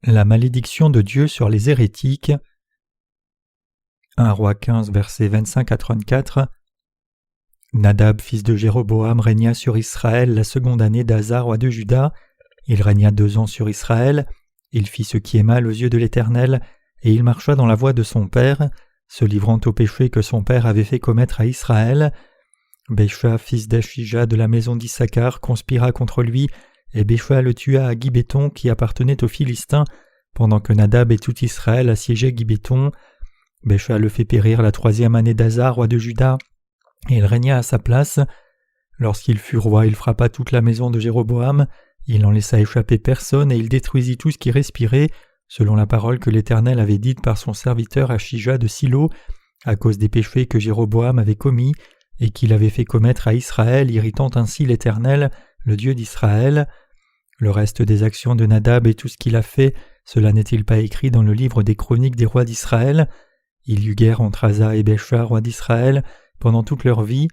La malédiction de Dieu sur les hérétiques. 1 Roi 15, versets 25 à 34. Nadab, fils de Jéroboam, régna sur Israël la seconde année d'Asa, roi de Juda. Il régna 2 ans sur Israël. Il fit ce qui est mal aux yeux de l'Éternel, et il marcha dans la voie de son père, se livrant au péché que son père avait fait commettre à Israël. Bécha, fils d'Achija de la maison d'Issachar, conspira contre lui, et Bécha le tua à Gibéton qui appartenait aux Philistins, pendant que Nadab et tout Israël assiégeaient Gibéton. Bécha le fait périr la 3e année d'Asa, roi de Juda, et il régna à sa place. Lorsqu'il fut roi, il frappa toute la maison de Jéroboam, il n'en laissa échapper personne, et il détruisit tout ce qui respirait, selon la parole que l'Éternel avait dite par son serviteur Achija de Silo, à cause des péchés que Jéroboam avait commis, et qu'il avait fait commettre à Israël, irritant ainsi l'Éternel, le Dieu d'Israël. Le reste des actions de Nadab et tout ce qu'il a fait, cela n'est-il pas écrit dans le livre des chroniques des rois d'Israël? Il y eut guerre entre Asa et Bécha, roi d'Israël, pendant toute leur vie.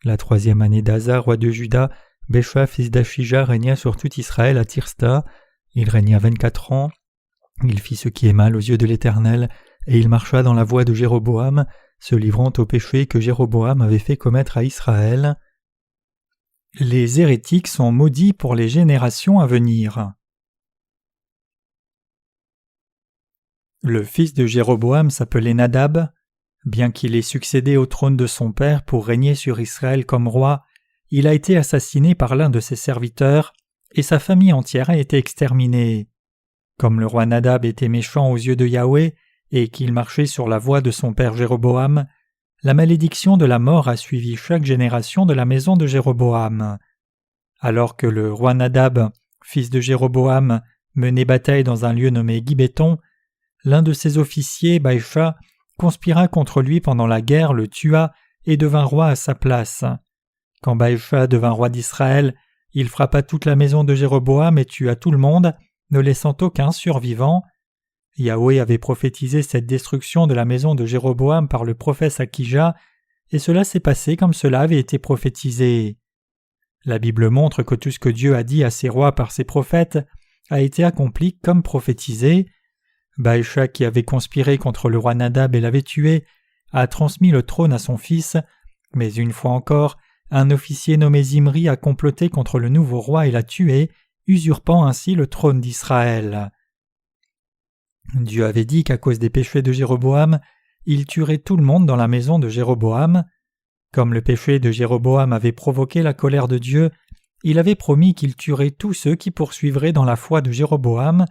La 3e année d'Asa, roi de Juda, Bécha, fils d'Achija, régna sur tout Israël à Tirsta. Il régna 24 ans. Il fit ce qui est mal aux yeux de l'Éternel, et il marcha dans la voie de Jéroboam, se livrant au péché que Jéroboam avait fait commettre à Israël. Les hérétiques sont maudits pour les générations à venir. Le fils de Jéroboam s'appelait Nadab. Bien qu'il ait succédé au trône de son père pour régner sur Israël comme roi, il a été assassiné par l'un de ses serviteurs, et sa famille entière a été exterminée. Comme le roi Nadab était méchant aux yeux de Yahweh, et qu'il marchait sur la voie de son père Jéroboam, la malédiction de la mort a suivi chaque génération de la maison de Jéroboam. Alors que le roi Nadab, fils de Jéroboam, menait bataille dans un lieu nommé Gibéton, l'un de ses officiers, Baïcha, conspira contre lui pendant la guerre, le tua et devint roi à sa place. Quand Baïcha devint roi d'Israël, il frappa toute la maison de Jéroboam et tua tout le monde, ne laissant aucun survivant. Yahweh avait prophétisé cette destruction de la maison de Jéroboam par le prophète Achija, et cela s'est passé comme cela avait été prophétisé. La Bible montre que tout ce que Dieu a dit à ses rois par ses prophètes a été accompli comme prophétisé. Baïcha, qui avait conspiré contre le roi Nadab et l'avait tué, a transmis le trône à son fils, mais une fois encore, un officier nommé Zimri a comploté contre le nouveau roi et l'a tué, usurpant ainsi le trône d'Israël. Dieu avait dit qu'à cause des péchés de Jéroboam, il tuerait tout le monde dans la maison de Jéroboam. Comme le péché de Jéroboam avait provoqué la colère de Dieu, il avait promis qu'il tuerait tous ceux qui poursuivraient dans la foi de Jéroboam,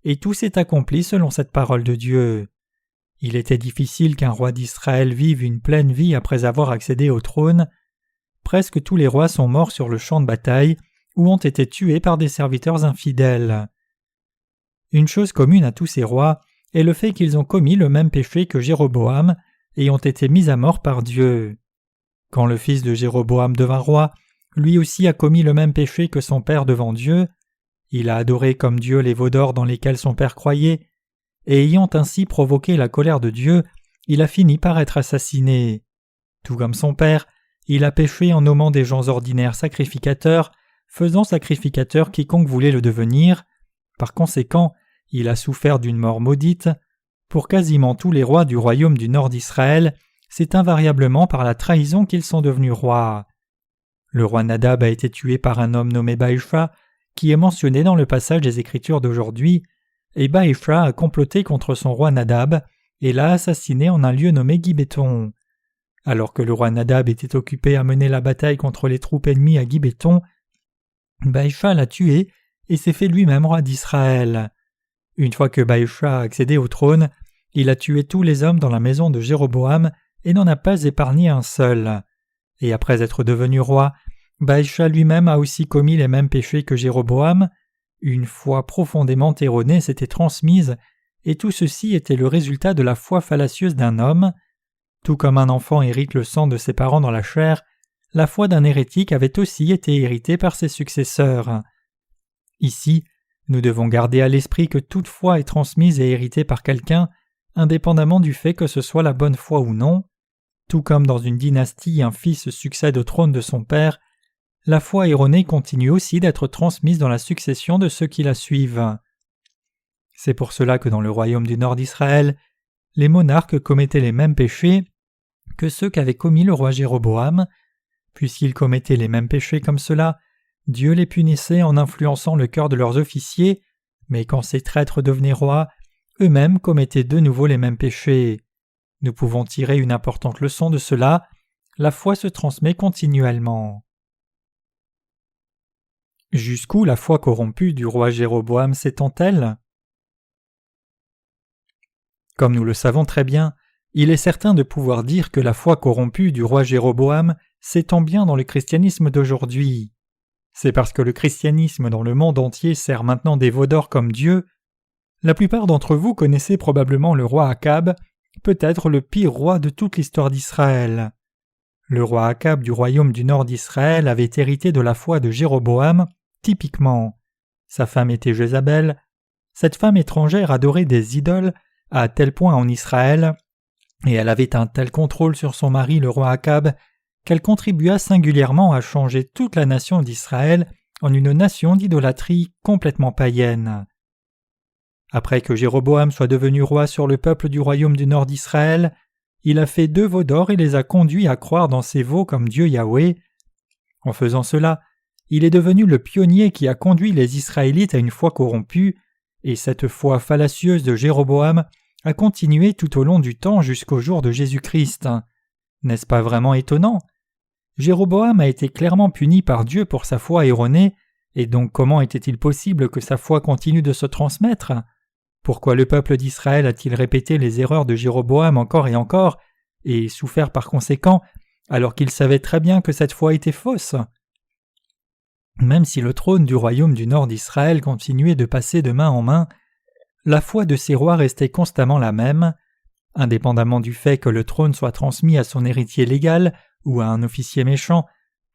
et tout s'est accompli selon cette parole de Dieu. Il était difficile qu'un roi d'Israël vive une pleine vie après avoir accédé au trône. Presque tous les rois sont morts sur le champ de bataille ou ont été tués par des serviteurs infidèles. Une chose commune à tous ces rois est le fait qu'ils ont commis le même péché que Jéroboam et ont été mis à mort par Dieu. Quand le fils de Jéroboam devint roi, lui aussi a commis le même péché que son père devant Dieu. Il a adoré comme Dieu les veaux d'or dans lesquels son père croyait, et ayant ainsi provoqué la colère de Dieu, il a fini par être assassiné. Tout comme son père, il a péché en nommant des gens ordinaires sacrificateurs, faisant sacrificateur quiconque voulait le devenir. Par conséquent, il a souffert d'une mort maudite. Pour quasiment tous les rois du royaume du nord d'Israël, c'est invariablement par la trahison qu'ils sont devenus rois. Le roi Nadab a été tué par un homme nommé Baïcha, qui est mentionné dans le passage des Écritures d'aujourd'hui, et Baïcha a comploté contre son roi Nadab et l'a assassiné en un lieu nommé Gibéton. Alors que le roi Nadab était occupé à mener la bataille contre les troupes ennemies à Gibéton, Baïcha l'a tué et s'est fait lui-même roi d'Israël. Une fois que Baïcha a accédé au trône, il a tué tous les hommes dans la maison de Jéroboam et n'en a pas épargné un seul. Et après être devenu roi, Baïcha lui-même a aussi commis les mêmes péchés que Jéroboam. Une foi profondément erronée s'était transmise, et tout ceci était le résultat de la foi fallacieuse d'un homme. Tout comme un enfant hérite le sang de ses parents dans la chair, la foi d'un hérétique avait aussi été héritée par ses successeurs. Ici, nous devons garder à l'esprit que toute foi est transmise et héritée par quelqu'un, indépendamment du fait que ce soit la bonne foi ou non. Tout comme dans une dynastie un fils succède au trône de son père, la foi erronée continue aussi d'être transmise dans la succession de ceux qui la suivent. C'est pour cela que dans le royaume du nord d'Israël, les monarques commettaient les mêmes péchés que ceux qu'avait commis le roi Jéroboam. Puisqu'ils commettaient les mêmes péchés comme cela, Dieu les punissait en influençant le cœur de leurs officiers, mais quand ces traîtres devenaient rois, eux-mêmes commettaient de nouveau les mêmes péchés. Nous pouvons tirer une importante leçon de cela. La foi se transmet continuellement. Jusqu'où la foi corrompue du roi Jéroboam s'étend-elle ? Comme nous le savons très bien, il est certain de pouvoir dire que la foi corrompue du roi Jéroboam s'étend bien dans le christianisme d'aujourd'hui. C'est parce que le christianisme dans le monde entier sert maintenant des veaux d'or comme Dieu. La plupart d'entre vous connaissez probablement le roi Akab, peut-être le pire roi de toute l'histoire d'Israël. Le roi Akab du royaume du nord d'Israël avait hérité de la foi de Jéroboam, typiquement. Sa femme était Jézabel. Cette femme étrangère adorait des idoles à tel point en Israël, et elle avait un tel contrôle sur son mari le roi Akab, qu'elle contribua singulièrement à changer toute la nation d'Israël en une nation d'idolâtrie complètement païenne. Après que Jéroboam soit devenu roi sur le peuple du royaume du nord d'Israël, il a fait 2 veaux d'or et les a conduits à croire dans ces veaux comme Dieu Yahweh. En faisant cela, il est devenu le pionnier qui a conduit les Israélites à une foi corrompue, et cette foi fallacieuse de Jéroboam a continué tout au long du temps jusqu'au jour de Jésus-Christ. N'est-ce pas vraiment étonnant ? Jéroboam a été clairement puni par Dieu pour sa foi erronée, et donc comment était-il possible que sa foi continue de se transmettre ? Pourquoi le peuple d'Israël a-t-il répété les erreurs de Jéroboam encore et encore, et souffert par conséquent, alors qu'il savait très bien que cette foi était fausse ? Même si le trône du royaume du nord d'Israël continuait de passer de main en main, la foi de ces rois restait constamment la même. Indépendamment du fait que le trône soit transmis à son héritier légal ou à un officier méchant,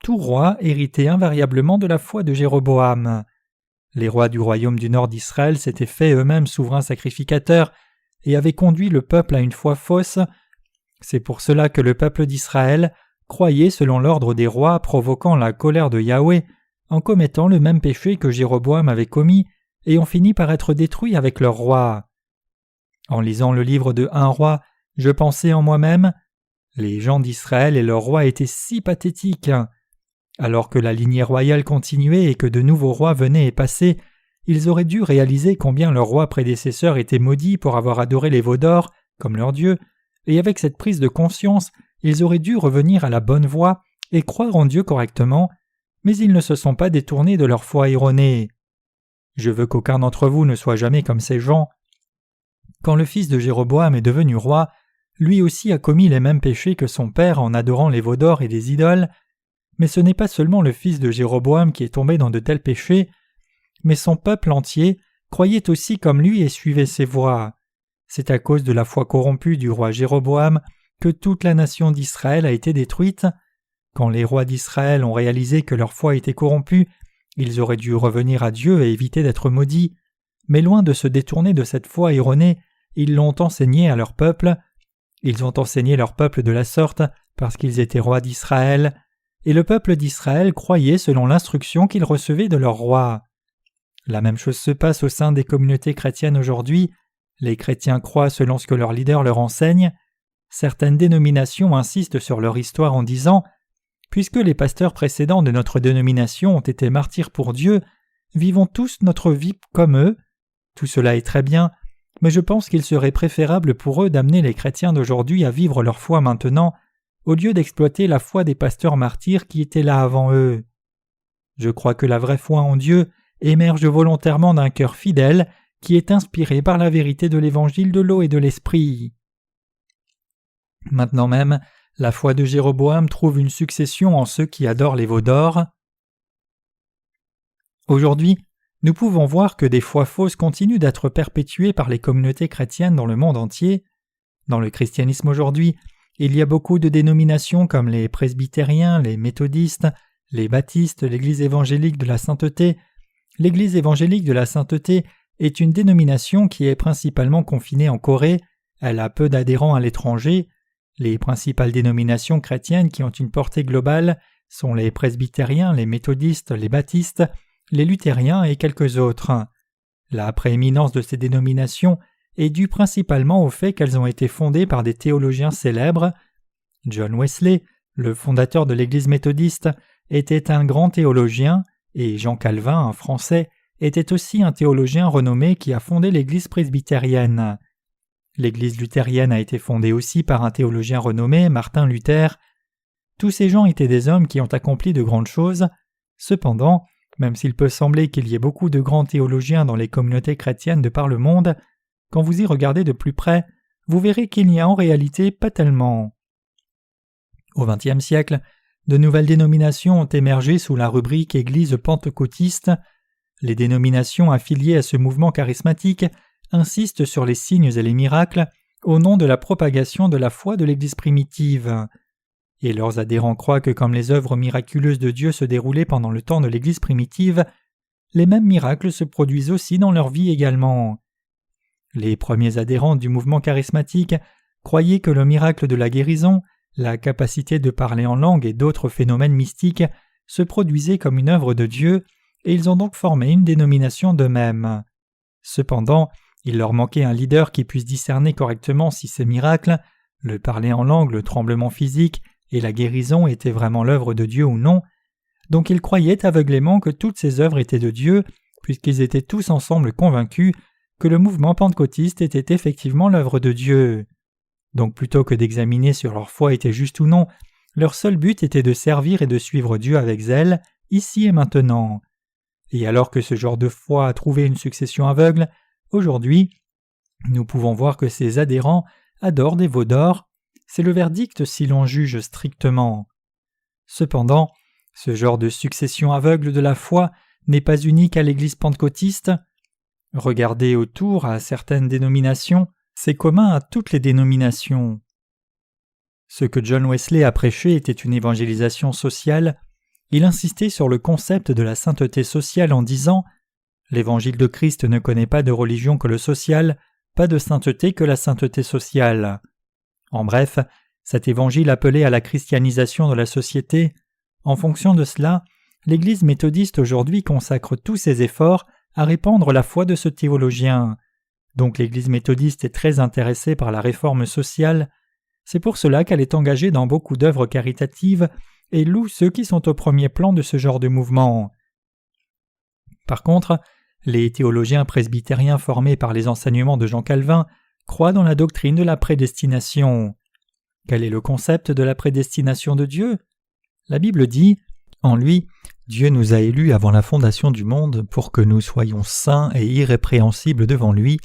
tout roi héritait invariablement de la foi de Jéroboam. Les rois du royaume du nord d'Israël s'étaient faits eux-mêmes souverains sacrificateurs et avaient conduit le peuple à une foi fausse. C'est pour cela que le peuple d'Israël croyait selon l'ordre des rois, provoquant la colère de Yahweh en commettant le même péché que Jéroboam avait commis et ont fini par être détruits avec leur roi. En lisant le livre de 1 Roi, je pensais en moi-même « Les gens d'Israël et leur roi étaient si pathétiques !» Alors que la lignée royale continuait et que de nouveaux rois venaient et passaient, ils auraient dû réaliser combien leur roi prédécesseur était maudit pour avoir adoré les veaux d'or, comme leur Dieu, et avec cette prise de conscience, ils auraient dû revenir à la bonne voie et croire en Dieu correctement, mais ils ne se sont pas détournés de leur foi erronée. Je veux qu'aucun d'entre vous ne soit jamais comme ces gens. Quand le fils de Jéroboam est devenu roi, lui aussi a commis les mêmes péchés que son père en adorant les veaux d'or et des idoles, mais ce n'est pas seulement le fils de Jéroboam qui est tombé dans de tels péchés, mais son peuple entier croyait aussi comme lui et suivait ses voies. C'est à cause de la foi corrompue du roi Jéroboam que toute la nation d'Israël a été détruite. Quand les rois d'Israël ont réalisé que leur foi était corrompue, ils auraient dû revenir à Dieu et éviter d'être maudits, mais loin de se détourner de cette foi erronée, ils l'ont enseigné à leur peuple. Ils ont enseigné leur peuple de la sorte parce qu'ils étaient rois d'Israël, et le peuple d'Israël croyait selon l'instruction qu'ils recevaient de leur roi. La même chose se passe au sein des communautés chrétiennes aujourd'hui. Les chrétiens croient selon ce que leurs leaders leur enseignent. Certaines dénominations insistent sur leur histoire en disant « Puisque les pasteurs précédents de notre dénomination ont été martyrs pour Dieu, vivons tous notre vie comme eux. » Tout cela est très bien, mais je pense qu'il serait préférable pour eux d'amener les chrétiens d'aujourd'hui à vivre leur foi maintenant, au lieu d'exploiter la foi des pasteurs martyrs qui étaient là avant eux. Je crois que la vraie foi en Dieu émerge volontairement d'un cœur fidèle qui est inspiré par la vérité de l'évangile de l'eau et de l'esprit. Maintenant même, la foi de Jéroboam trouve une succession en ceux qui adorent les veaux d'or. Aujourd'hui, nous pouvons voir que des foi fausses continuent d'être perpétuées par les communautés chrétiennes dans le monde entier. Dans le christianisme aujourd'hui, il y a beaucoup de dénominations comme les presbytériens, les méthodistes, les baptistes, l'Église évangélique de la sainteté. L'Église évangélique de la sainteté est une dénomination qui est principalement confinée en Corée. Elle a peu d'adhérents à l'étranger. Les principales dénominations chrétiennes qui ont une portée globale sont les presbytériens, les méthodistes, les baptistes, les luthériens et quelques autres. La prééminence de ces dénominations est due principalement au fait qu'elles ont été fondées par des théologiens célèbres. John Wesley, le fondateur de l'Église méthodiste, était un grand théologien, et Jean Calvin, un Français, était aussi un théologien renommé qui a fondé l'Église presbytérienne. L'Église luthérienne a été fondée aussi par un théologien renommé, Martin Luther. Tous ces gens étaient des hommes qui ont accompli de grandes choses. Cependant, même s'il peut sembler qu'il y ait beaucoup de grands théologiens dans les communautés chrétiennes de par le monde, quand vous y regardez de plus près, vous verrez qu'il n'y a en réalité pas tellement. Au XXe siècle, de nouvelles dénominations ont émergé sous la rubrique Église pentecôtiste. Les dénominations affiliées à ce mouvement charismatique insistent sur les signes et les miracles au nom de la propagation de la foi de l'Église primitive. Et leurs adhérents croient que comme les œuvres miraculeuses de Dieu se déroulaient pendant le temps de l'Église primitive, les mêmes miracles se produisent aussi dans leur vie également. Les premiers adhérents du mouvement charismatique croyaient que le miracle de la guérison, la capacité de parler en langue et d'autres phénomènes mystiques se produisaient comme une œuvre de Dieu, et ils ont donc formé une dénomination d'eux-mêmes. Cependant, il leur manquait un leader qui puisse discerner correctement si ces miracles, le parler en langue, le tremblement physique et la guérison étaient vraiment l'œuvre de Dieu ou non, donc ils croyaient aveuglément que toutes ces œuvres étaient de Dieu, puisqu'ils étaient tous ensemble convaincus que le mouvement pentecôtiste était effectivement l'œuvre de Dieu. Donc plutôt que d'examiner si leur foi était juste ou non, leur seul but était de servir et de suivre Dieu avec zèle, ici et maintenant. Et alors que ce genre de foi a trouvé une succession aveugle, aujourd'hui, nous pouvons voir que ces adhérents adorent des veaux d'or. C'est le verdict si l'on juge strictement. Cependant, ce genre de succession aveugle de la foi n'est pas unique à l'Église pentecôtiste. Regardez autour à certaines dénominations, c'est commun à toutes les dénominations. Ce que John Wesley a prêché était une évangélisation sociale. Il insistait sur le concept de la sainteté sociale en disant « L'Évangile de Christ ne connaît pas de religion que le social, pas de sainteté que la sainteté sociale. » En bref, cet évangile appelait à la christianisation de la société. En fonction de cela, l'Église méthodiste aujourd'hui consacre tous ses efforts à répandre la foi de ce théologien. Donc l'Église méthodiste est très intéressée par la réforme sociale. C'est pour cela qu'elle est engagée dans beaucoup d'œuvres caritatives et loue ceux qui sont au premier plan de ce genre de mouvement. Par contre, les théologiens presbytériens formés par les enseignements de Jean Calvin croient dans la doctrine de la prédestination. Quel est le concept de la prédestination de Dieu ? La Bible dit « En lui, Dieu nous a élus avant la fondation du monde pour que nous soyons saints et irrépréhensibles devant lui,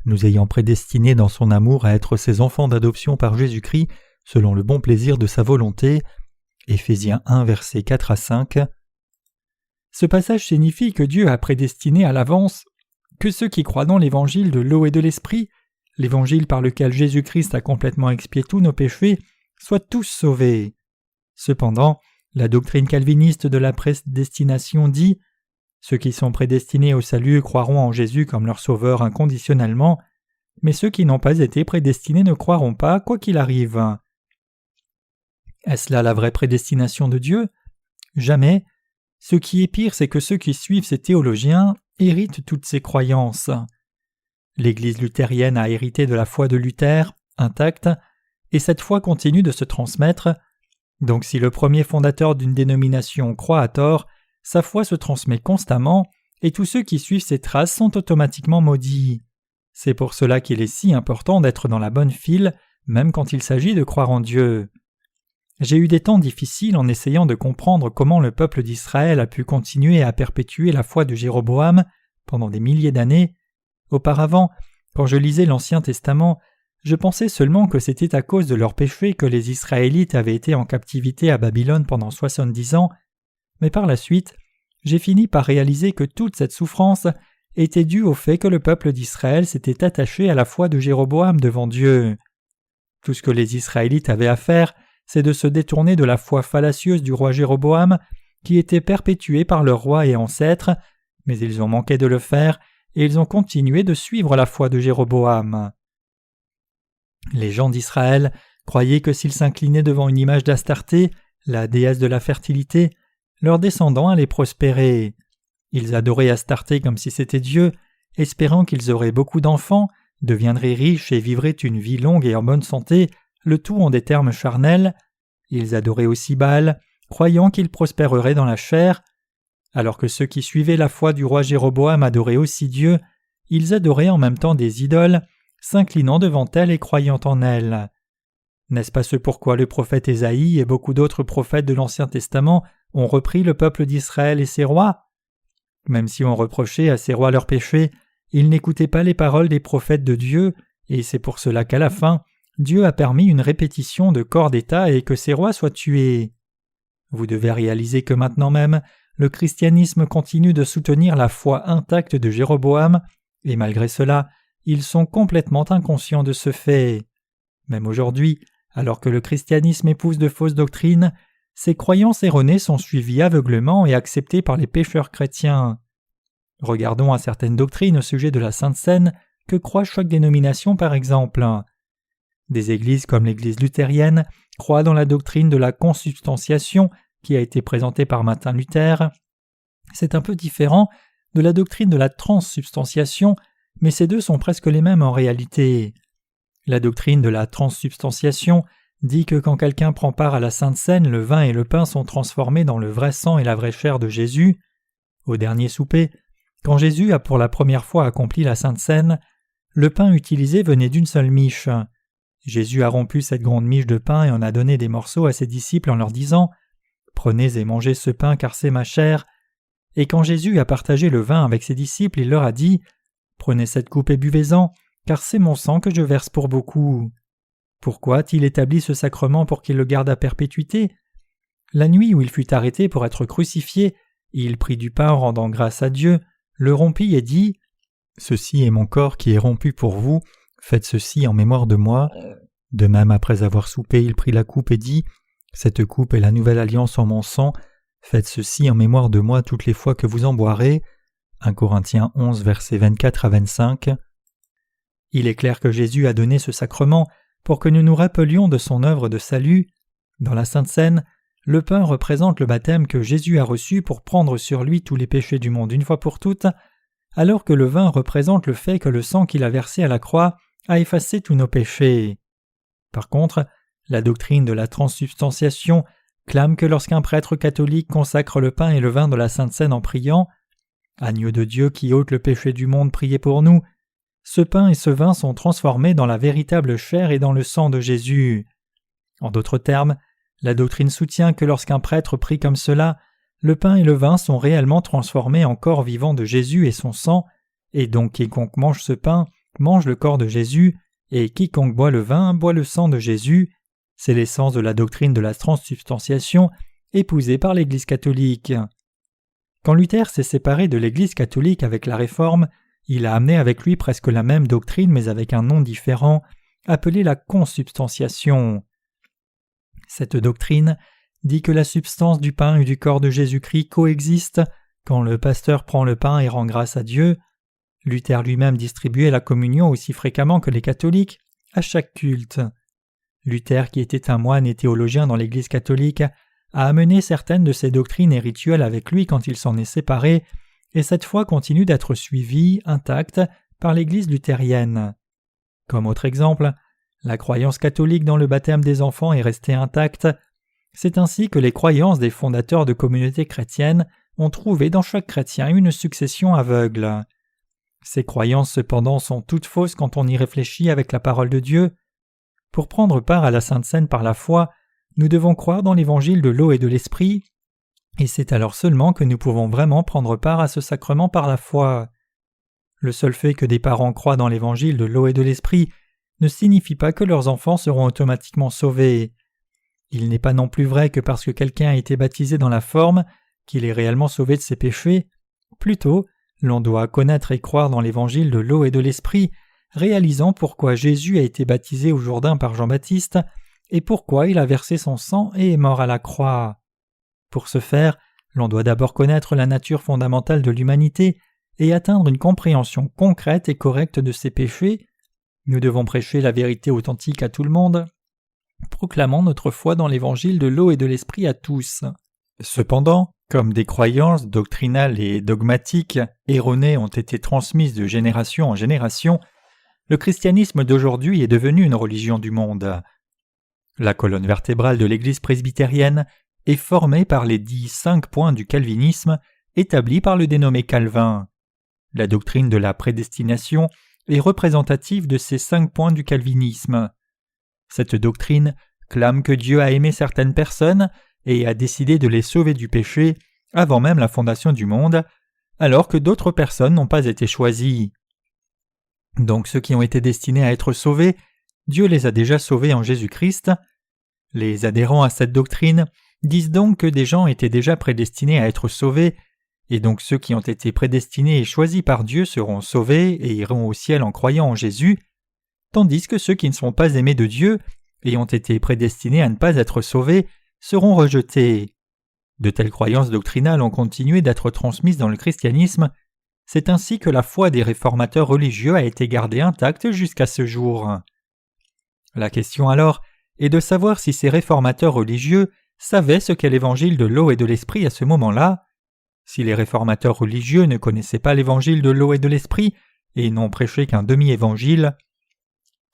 nous ayant prédestinés dans son amour à être ses enfants d'adoption par Jésus-Christ, selon le bon plaisir de sa volonté. » Éphésiens 1, versets 4 à 5. Ce passage signifie que Dieu a prédestiné à l'avance que ceux qui croient dans l'évangile de l'eau et de l'esprit, l'évangile par lequel Jésus-Christ a complètement expié tous nos péchés, soient tous sauvés. Cependant, la doctrine calviniste de la prédestination dit « Ceux qui sont prédestinés au salut croiront en Jésus comme leur sauveur inconditionnellement, mais ceux qui n'ont pas été prédestinés ne croiront pas quoi qu'il arrive. » Est-ce là la vraie prédestination de Dieu ? Jamais. Ce qui est pire, c'est que ceux qui suivent ces théologiens héritent toutes ces croyances. L'Église luthérienne a hérité de la foi de Luther, intacte, et cette foi continue de se transmettre. Donc si le premier fondateur d'une dénomination croit à tort, sa foi se transmet constamment, et tous ceux qui suivent ses traces sont automatiquement maudits. C'est pour cela qu'il est si important d'être dans la bonne file, même quand il s'agit de croire en Dieu. J'ai eu des temps difficiles en essayant de comprendre comment le peuple d'Israël a pu continuer à perpétuer la foi de Jéroboam pendant des milliers d'années. Auparavant, quand je lisais l'Ancien Testament, je pensais seulement que c'était à cause de leurs péchés que les Israélites avaient été en captivité à Babylone pendant 70 ans, mais par la suite, j'ai fini par réaliser que toute cette souffrance était due au fait que le peuple d'Israël s'était attaché à la foi de Jéroboam devant Dieu. Tout ce que les Israélites avaient à faire, c'est de se détourner de la foi fallacieuse du roi Jéroboam, qui était perpétuée par leur roi et ancêtre, mais ils ont manqué de le faire et ils ont continué de suivre la foi de Jéroboam. Les gens d'Israël croyaient que s'ils s'inclinaient devant une image d'Astarté, la déesse de la fertilité, leurs descendants allaient prospérer. Ils adoraient Astarté comme si c'était Dieu, espérant qu'ils auraient beaucoup d'enfants, deviendraient riches et vivraient une vie longue et en bonne santé, le tout en des termes charnels. Ils adoraient aussi Baal, croyant qu'ils prospéreraient dans la chair. Alors que ceux qui suivaient la foi du roi Jéroboam adoraient aussi Dieu, ils adoraient en même temps des idoles, s'inclinant devant elles et croyant en elles. N'est-ce pas ce pourquoi le prophète Ésaïe et beaucoup d'autres prophètes de l'Ancien Testament ont repris le peuple d'Israël et ses rois? Même si on reprochait à ces rois leurs péchés, ils n'écoutaient pas les paroles des prophètes de Dieu, et c'est pour cela qu'à la fin, Dieu a permis une répétition de corps d'État et que ces rois soient tués. Vous devez réaliser que maintenant même, le christianisme continue de soutenir la foi intacte de Jéroboam, et malgré cela, ils sont complètement inconscients de ce fait. Même aujourd'hui, alors que le christianisme épouse de fausses doctrines, ces croyances erronées sont suivies aveuglément et acceptées par les pécheurs chrétiens. Regardons à certaines doctrines au sujet de la Sainte Seine que croit chaque dénomination par exemple. Des églises comme l'église luthérienne croient dans la doctrine de la consubstantiation qui a été présentée par Martin Luther. C'est un peu différent de la doctrine de la transsubstantiation, mais ces deux sont presque les mêmes en réalité. La doctrine de la transsubstantiation dit que quand quelqu'un prend part à la Sainte Seine, le vin et le pain sont transformés dans le vrai sang et la vraie chair de Jésus. Au dernier souper, quand Jésus a pour la première fois accompli la Sainte Seine, le pain utilisé venait d'une seule miche. Jésus a rompu cette grande miche de pain et en a donné des morceaux à ses disciples en leur disant « Prenez et mangez ce pain car c'est ma chair ». Et quand Jésus a partagé le vin avec ses disciples, il leur a dit « Prenez cette coupe et buvez-en, car c'est mon sang que je verse pour beaucoup. » Pourquoi a-t-il établi ce sacrement pour qu'il le garde à perpétuité? La nuit où il fut arrêté pour être crucifié, il prit du pain en rendant grâce à Dieu, le rompit et dit « Ceci est mon corps qui est rompu pour vous, faites ceci en mémoire de moi. » De même, après avoir soupé, il prit la coupe et dit « Cette coupe est la nouvelle alliance en mon sang, faites ceci en mémoire de moi toutes les fois que vous en boirez. » 1 Corinthiens 11, versets 24 à 25. Il est clair que Jésus a donné ce sacrement pour que nous nous rappelions de son œuvre de salut. Dans la Sainte Seine, le pain représente le baptême que Jésus a reçu pour prendre sur lui tous les péchés du monde une fois pour toutes, alors que le vin représente le fait que le sang qu'il a versé à la croix a effacé tous nos péchés. Par contre, la doctrine de la transsubstantiation clame que lorsqu'un prêtre catholique consacre le pain et le vin de la Sainte Seine en priant « Agneau de Dieu qui ôte le péché du monde, priez pour nous », ce pain et ce vin sont transformés dans la véritable chair et dans le sang de Jésus. En d'autres termes, la doctrine soutient que lorsqu'un prêtre prie comme cela, le pain et le vin sont réellement transformés en corps vivant de Jésus et son sang, et donc quiconque mange ce pain mange le corps de Jésus, et quiconque boit le vin boit le sang de Jésus. C'est l'essence de la doctrine de la transsubstantiation épousée par l'Église catholique. Quand Luther s'est séparé de l'Église catholique avec la Réforme, il a amené avec lui presque la même doctrine mais avec un nom différent, appelé la consubstantiation. Cette doctrine dit que la substance du pain et du corps de Jésus-Christ coexistent quand le pasteur prend le pain et rend grâce à Dieu. Luther lui-même distribuait la communion aussi fréquemment que les catholiques à chaque culte. Luther, qui était un moine et théologien dans l'Église catholique, a amené certaines de ses doctrines et rituels avec lui quand il s'en est séparé, et cette foi continue d'être suivie, intacte, par l'Église luthérienne. Comme autre exemple, la croyance catholique dans le baptême des enfants est restée intacte. C'est ainsi que les croyances des fondateurs de communautés chrétiennes ont trouvé dans chaque chrétien une succession aveugle. Ces croyances cependant sont toutes fausses quand on y réfléchit avec la parole de Dieu. Pour prendre part à la Sainte Seine par la foi, nous devons croire dans l'évangile de l'eau et de l'esprit, et c'est alors seulement que nous pouvons vraiment prendre part à ce sacrement par la foi. Le seul fait que des parents croient dans l'évangile de l'eau et de l'esprit ne signifie pas que leurs enfants seront automatiquement sauvés. Il n'est pas non plus vrai que parce que quelqu'un a été baptisé dans la forme, qu'il est réellement sauvé de ses péchés. Plutôt, l'on doit connaître et croire dans l'évangile de l'eau et de l'esprit, réalisant pourquoi Jésus a été baptisé au Jourdain par Jean-Baptiste et pourquoi il a versé son sang et est mort à la croix. Pour ce faire, l'on doit d'abord connaître la nature fondamentale de l'humanité et atteindre une compréhension concrète et correcte de ses péchés. Nous devons prêcher la vérité authentique à tout le monde, proclamant notre foi dans l'évangile de l'eau et de l'esprit à tous. Cependant, Comme des croyances doctrinales et dogmatiques erronées ont été transmises de génération en génération, le christianisme d'aujourd'hui est devenu une religion du monde. La colonne vertébrale de l'Église presbytérienne est formée par les 5 points du calvinisme établis par le dénommé Calvin. La doctrine de la prédestination est représentative de ces 5 points du calvinisme. Cette doctrine clame que Dieu a aimé certaines personnes et a décidé de les sauver du péché avant même la fondation du monde, alors que d'autres personnes n'ont pas été choisies. Donc ceux qui ont été destinés à être sauvés, Dieu les a déjà sauvés en Jésus-Christ. Les adhérents à cette doctrine disent donc que des gens étaient déjà prédestinés à être sauvés, et donc ceux qui ont été prédestinés et choisis par Dieu seront sauvés et iront au ciel en croyant en Jésus, tandis que ceux qui ne sont pas aimés de Dieu et ont été prédestinés à ne pas être sauvés seront rejetés. De telles croyances doctrinales ont continué d'être transmises dans le christianisme. C'est ainsi que la foi des réformateurs religieux a été gardée intacte jusqu'à ce jour. La question alors est de savoir si ces réformateurs religieux savaient ce qu'est l'évangile de l'eau et de l'esprit à ce moment-là. Si les réformateurs religieux ne connaissaient pas l'évangile de l'eau et de l'esprit et n'ont prêché qu'un demi-évangile,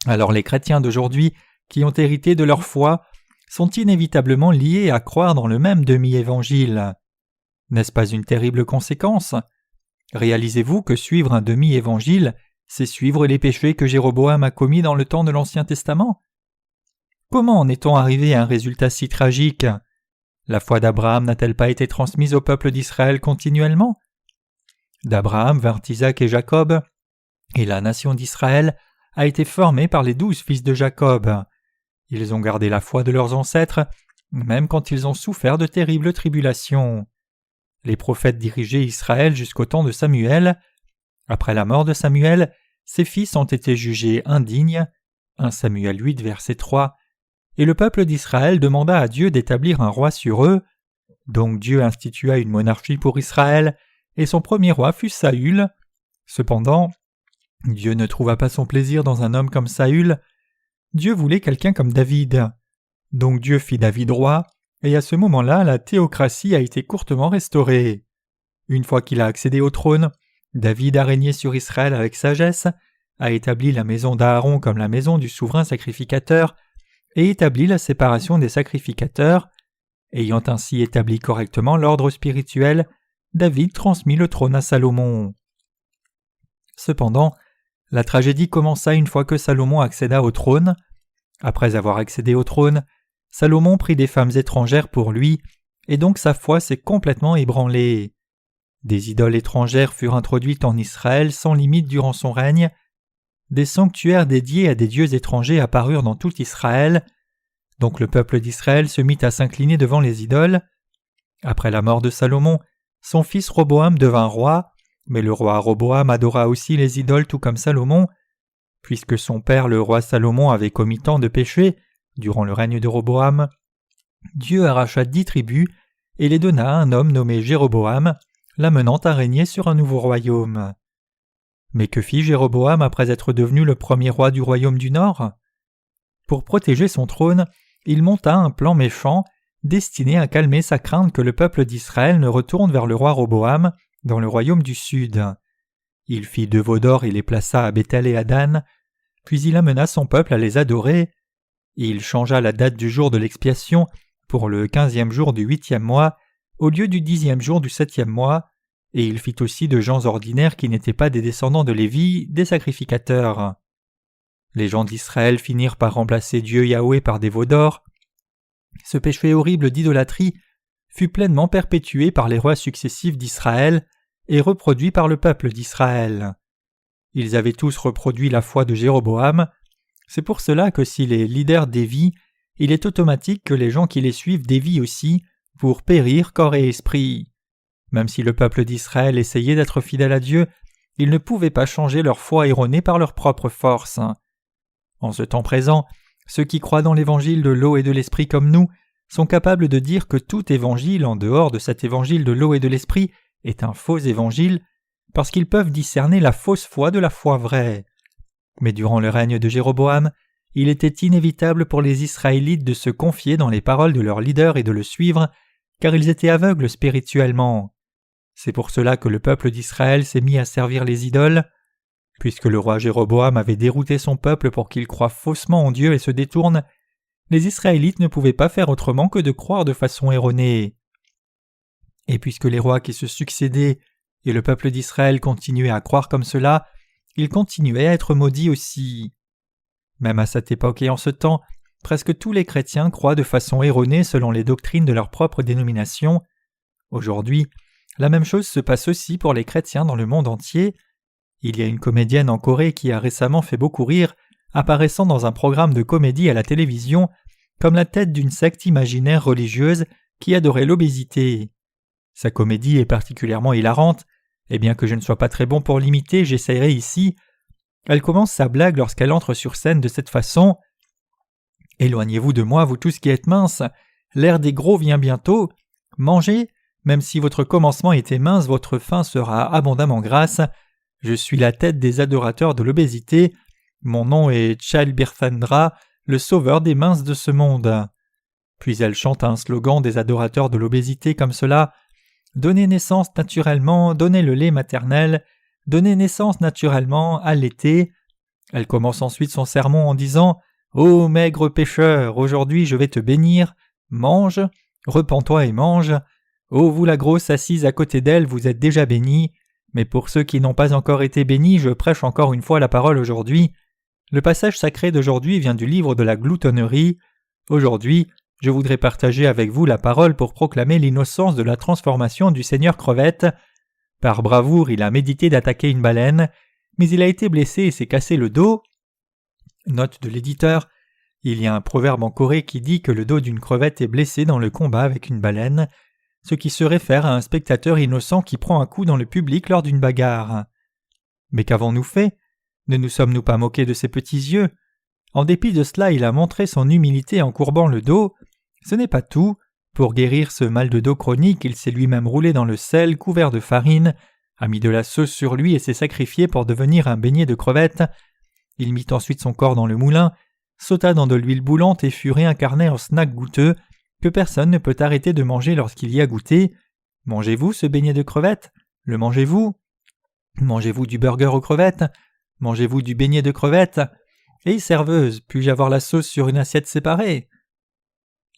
alors les chrétiens d'aujourd'hui qui ont hérité de leur foi sont inévitablement liés à croire dans le même demi-évangile. N'est-ce pas une terrible conséquence ? Réalisez-vous que suivre un demi-évangile, c'est suivre les péchés que Jéroboam a commis dans le temps de l'Ancien Testament ? Comment en est-on arrivé à un résultat si tragique ? La foi d'Abraham n'a-t-elle pas été transmise au peuple d'Israël continuellement ? D'Abraham vinrent Isaac et Jacob, et la nation d'Israël a été formée par les 12 fils de Jacob. Ils ont gardé la foi de leurs ancêtres, même quand ils ont souffert de terribles tribulations. Les prophètes dirigeaient Israël jusqu'au temps de Samuel. Après la mort de Samuel, ses fils ont été jugés indignes. 1 Samuel 8, verset 3. Et le peuple d'Israël demanda à Dieu d'établir un roi sur eux. Donc Dieu institua une monarchie pour Israël, et son premier roi fut Saül. Cependant, Dieu ne trouva pas son plaisir dans un homme comme Saül. Dieu voulait quelqu'un comme David. Donc Dieu fit David roi, et à ce moment-là, la théocratie a été courtement restaurée. Une fois qu'il a accédé au trône, David a régné sur Israël avec sagesse, a établi la maison d'Aaron comme la maison du souverain sacrificateur, et établi la séparation des sacrificateurs. Ayant ainsi établi correctement l'ordre spirituel, David transmit le trône à Salomon. Cependant, la tragédie commença une fois que Salomon accéda au trône. Après avoir accédé au trône, Salomon prit des femmes étrangères pour lui, et donc sa foi s'est complètement ébranlée. Des idoles étrangères furent introduites en Israël sans limite durant son règne. Des sanctuaires dédiés à des dieux étrangers apparurent dans tout Israël. Donc le peuple d'Israël se mit à s'incliner devant les idoles. Après la mort de Salomon, son fils Roboam devint roi, mais le roi Roboam adora aussi les idoles tout comme Salomon. Puisque son père le roi Salomon avait commis tant de péchés durant le règne de Roboam, Dieu arracha 10 tribus et les donna à un homme nommé Jéroboam, l'amenant à régner sur un nouveau royaume. Mais que fit Jéroboam après être devenu le premier roi du royaume du Nord ? Pour protéger son trône, il monta un plan méchant destiné à calmer sa crainte que le peuple d'Israël ne retourne vers le roi Roboam dans le royaume du Sud. Il fit 2 veaux d'or et les plaça à Béthel et à Dan, puis il amena son peuple à les adorer. Il changea la date du jour de l'expiation pour le 15e jour du 8e mois au lieu du 10e jour du 7e mois, et il fit aussi de gens ordinaires qui n'étaient pas des descendants de Lévi, des sacrificateurs. Les gens d'Israël finirent par remplacer Dieu Yahweh par des veaux d'or. Ce péché horrible d'idolâtrie fut pleinement perpétué par les rois successifs d'Israël et reproduit par le peuple d'Israël. Ils avaient tous reproduit la foi de Jéroboam. C'est pour cela que si les leaders dévient, il est automatique que les gens qui les suivent dévient aussi, pour périr corps et esprit. Même si le peuple d'Israël essayait d'être fidèle à Dieu, ils ne pouvaient pas changer leur foi erronée par leur propre force. En ce temps présent, ceux qui croient dans l'évangile de l'eau et de l'esprit comme nous sont capables de dire que tout évangile en dehors de cet évangile de l'eau et de l'esprit est un faux évangile, parce qu'ils peuvent discerner la fausse foi de la foi vraie. Mais durant le règne de Jéroboam, il était inévitable pour les Israélites de se confier dans les paroles de leur leader et de le suivre, car ils étaient aveugles spirituellement. C'est pour cela que le peuple d'Israël s'est mis à servir les idoles. Puisque le roi Jéroboam avait dérouté son peuple pour qu'il croie faussement en Dieu et se détourne, les Israélites ne pouvaient pas faire autrement que de croire de façon erronée. Et puisque les rois qui se succédaient et le peuple d'Israël continuaient à croire comme cela, ils continuaient à être maudits aussi. Même à cette époque et en ce temps, presque tous les chrétiens croient de façon erronée selon les doctrines de leur propre dénomination. Aujourd'hui, la même chose se passe aussi pour les chrétiens dans le monde entier. Il y a une comédienne en Corée qui a récemment fait beaucoup rire, apparaissant dans un programme de comédie à la télévision, comme la tête d'une secte imaginaire religieuse qui adorait l'obésité. Sa comédie est particulièrement hilarante, et bien que je ne sois pas très bon pour l'imiter, j'essayerai ici. Elle commence sa blague lorsqu'elle entre sur scène de cette façon. « Éloignez-vous de moi, vous tous qui êtes minces, l'ère des gros vient bientôt. Mangez, même si votre commencement était mince, votre fin sera abondamment grasse. Je suis la tête des adorateurs de l'obésité. Mon nom est Chalbirfendra, le sauveur des minces de ce monde. » Puis elle chante un slogan des adorateurs de l'obésité comme cela. « Donnez naissance naturellement, donnez le lait maternel, donnez naissance naturellement, allaitez. » Elle commence ensuite son sermon en disant « Ô maigre pécheur, aujourd'hui je vais te bénir, mange, repens-toi et mange. Ô vous la grosse assise à côté d'elle, vous êtes déjà bénie. Mais pour ceux qui n'ont pas encore été bénis, je prêche encore une fois la parole aujourd'hui. Le passage sacré d'aujourd'hui vient du livre de la gloutonnerie. Aujourd'hui, je voudrais partager avec vous la parole pour proclamer l'innocence de la transformation du Seigneur Crevette. Par bravoure, il a médité d'attaquer une baleine, mais il a été blessé et s'est cassé le dos. Note de l'éditeur, il y a un proverbe en Corée qui dit que le dos d'une crevette est blessé dans le combat avec une baleine, ce qui se réfère à un spectateur innocent qui prend un coup dans le public lors d'une bagarre. Mais qu'avons-nous fait? Ne nous sommes-nous pas moqués de ses petits yeux? En dépit de cela, il a montré son humilité en courbant le dos. Ce n'est pas tout. Pour guérir ce mal de dos chronique, il s'est lui-même roulé dans le sel, couvert de farine, a mis de la sauce sur lui et s'est sacrifié pour devenir un beignet de crevettes. Il mit ensuite son corps dans le moulin, sauta dans de l'huile boulante et fut réincarné en snack goûteux que personne ne peut arrêter de manger lorsqu'il y a goûté. Mangez-vous ce beignet de crevettes? Le mangez-vous? Mangez-vous du burger aux crevettes? Mangez-vous du beignet de crevettes? Et serveuse, puis-je avoir la sauce sur une assiette séparée?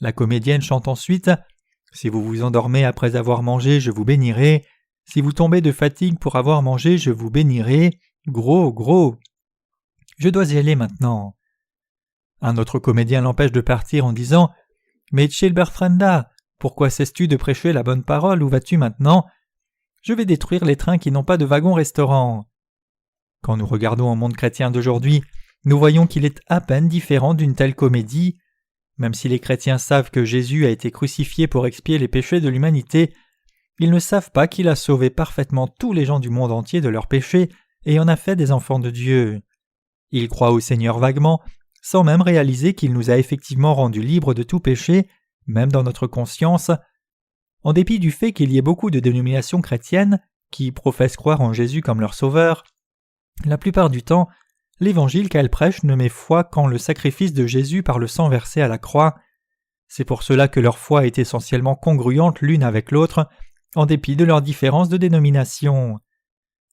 La comédienne chante ensuite « Si vous vous endormez après avoir mangé, je vous bénirai. Si vous tombez de fatigue pour avoir mangé, je vous bénirai. Gros, gros. » Je dois y aller maintenant. Un autre comédien l'empêche de partir en disant « Mais Chilberfrenda, pourquoi cesses-tu de prêcher la bonne parole? Où vas-tu maintenant? Je vais détruire les trains qui n'ont pas de wagon-restaurant. » Quand nous regardons au monde chrétien d'aujourd'hui, nous voyons qu'il est à peine différent d'une telle comédie. Même si les chrétiens savent que Jésus a été crucifié pour expier les péchés de l'humanité, ils ne savent pas qu'il a sauvé parfaitement tous les gens du monde entier de leurs péchés et en a fait des enfants de Dieu. Ils croient au Seigneur vaguement, sans même réaliser qu'il nous a effectivement rendus libres de tout péché, même dans notre conscience. En dépit du fait qu'il y ait beaucoup de dénominations chrétiennes qui professent croire en Jésus comme leur sauveur, la plupart du temps, l'évangile qu'elles prêchent ne met foi qu'en le sacrifice de Jésus par le sang versé à la croix. C'est pour cela que leur foi est essentiellement congruente l'une avec l'autre, en dépit de leurs différences de dénomination.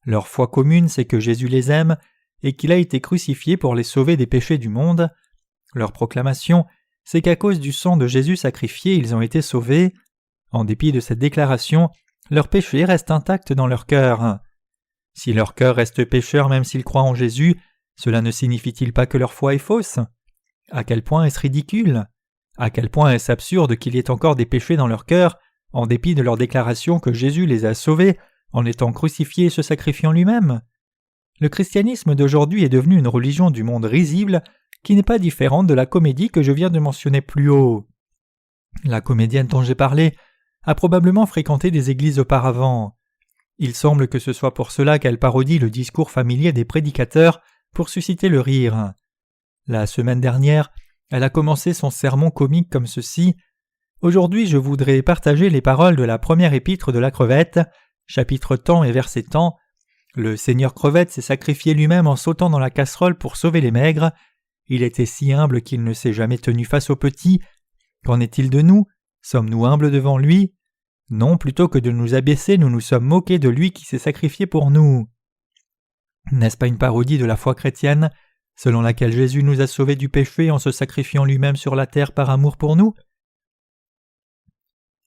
Leur foi commune, c'est que Jésus les aime et qu'il a été crucifié pour les sauver des péchés du monde. Leur proclamation, c'est qu'à cause du sang de Jésus sacrifié, ils ont été sauvés. En dépit de cette déclaration, leurs péchés restent intacts dans leur cœur. Si leur cœur reste pécheur même s'ils croient en Jésus, cela ne signifie-t-il pas que leur foi est fausse? À quel point est-ce ridicule? À quel point est-ce absurde qu'il y ait encore des péchés dans leur cœur, en dépit de leur déclaration que Jésus les a sauvés en étant crucifié et se sacrifiant lui-même? Le christianisme d'aujourd'hui est devenu une religion du monde risible qui n'est pas différente de la comédie que je viens de mentionner plus haut. La comédienne dont j'ai parlé a probablement fréquenté des églises auparavant. Il semble que ce soit pour cela qu'elle parodie le discours familier des prédicateurs pour susciter le rire. La semaine dernière, elle a commencé son sermon comique comme ceci. Aujourd'hui, je voudrais partager les paroles de la première épître de la crevette, chapitre tant et verset tant. Le Seigneur crevette s'est sacrifié lui-même en sautant dans la casserole pour sauver les maigres. Il était si humble qu'il ne s'est jamais tenu face aux petits. Qu'en est-il de nous? Sommes-nous humbles devant lui? Non, plutôt que de nous abaisser, nous nous sommes moqués de lui qui s'est sacrifié pour nous. N'est-ce pas une parodie de la foi chrétienne, selon laquelle Jésus nous a sauvés du péché en se sacrifiant lui-même sur la terre par amour pour nous?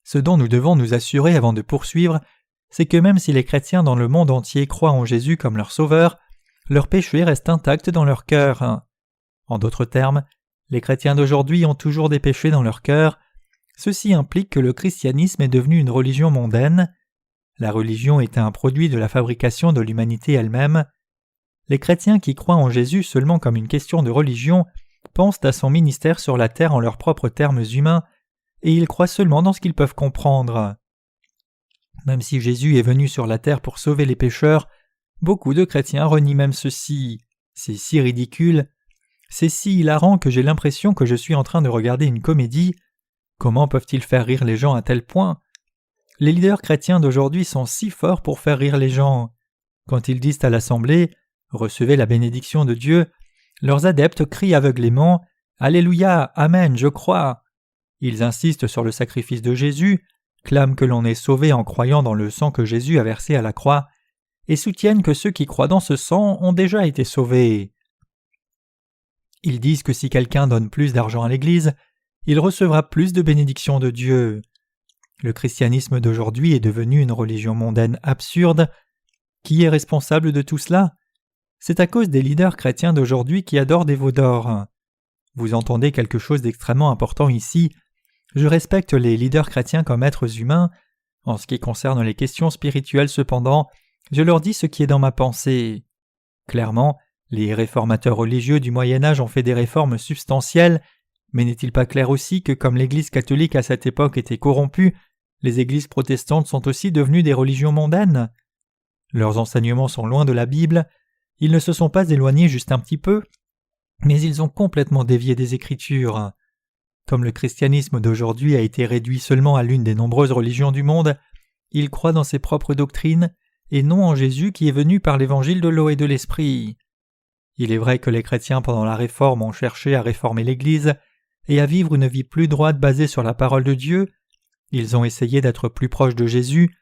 Ce dont nous devons nous assurer avant de poursuivre, c'est que même si les chrétiens dans le monde entier croient en Jésus comme leur sauveur, leur péché reste intact dans leur cœur. En d'autres termes, les chrétiens d'aujourd'hui ont toujours des péchés dans leur cœur. Ceci implique que le christianisme est devenu une religion mondaine. La religion est un produit de la fabrication de l'humanité elle-même. Les chrétiens qui croient en Jésus seulement comme une question de religion pensent à son ministère sur la terre en leurs propres termes humains, et ils croient seulement dans ce qu'ils peuvent comprendre. Même si Jésus est venu sur la terre pour sauver les pécheurs, beaucoup de chrétiens renient même ceci. C'est si ridicule, c'est si hilarant que j'ai l'impression que je suis en train de regarder une comédie. Comment peuvent-ils faire rire les gens à tel point? Les leaders chrétiens d'aujourd'hui sont si forts pour faire rire les gens. Quand ils disent à l'assemblée « Recevez la bénédiction de Dieu », leurs adeptes crient aveuglément « Alléluia, Amen, je crois ». Ils insistent sur le sacrifice de Jésus, clament que l'on est sauvé en croyant dans le sang que Jésus a versé à la croix, et soutiennent que ceux qui croient dans ce sang ont déjà été sauvés. Ils disent que si quelqu'un donne plus d'argent à l'Église, il recevra plus de bénédictions de Dieu. Le christianisme d'aujourd'hui est devenu une religion mondaine absurde. Qui est responsable de tout cela? C'est à cause des leaders chrétiens d'aujourd'hui qui adorent des veaux d'or. Vous entendez quelque chose d'extrêmement important ici. Je respecte les leaders chrétiens comme êtres humains. En ce qui concerne les questions spirituelles cependant, je leur dis ce qui est dans ma pensée. Clairement, les réformateurs religieux du Moyen-Âge ont fait des réformes substantielles, mais n'est-il pas clair aussi que comme l'Église catholique à cette époque était corrompue, les églises protestantes sont aussi devenues des religions mondaines? Leurs enseignements sont loin de la Bible, ils ne se sont pas éloignés juste un petit peu, mais ils ont complètement dévié des Écritures. Comme le christianisme d'aujourd'hui a été réduit seulement à l'une des nombreuses religions du monde, il croit dans ses propres doctrines et non en Jésus qui est venu par l'évangile de l'eau et de l'esprit. Il est vrai que les chrétiens pendant la Réforme ont cherché à réformer l'Église et à vivre une vie plus droite basée sur la parole de Dieu. Ils ont essayé d'être plus proches de Jésus,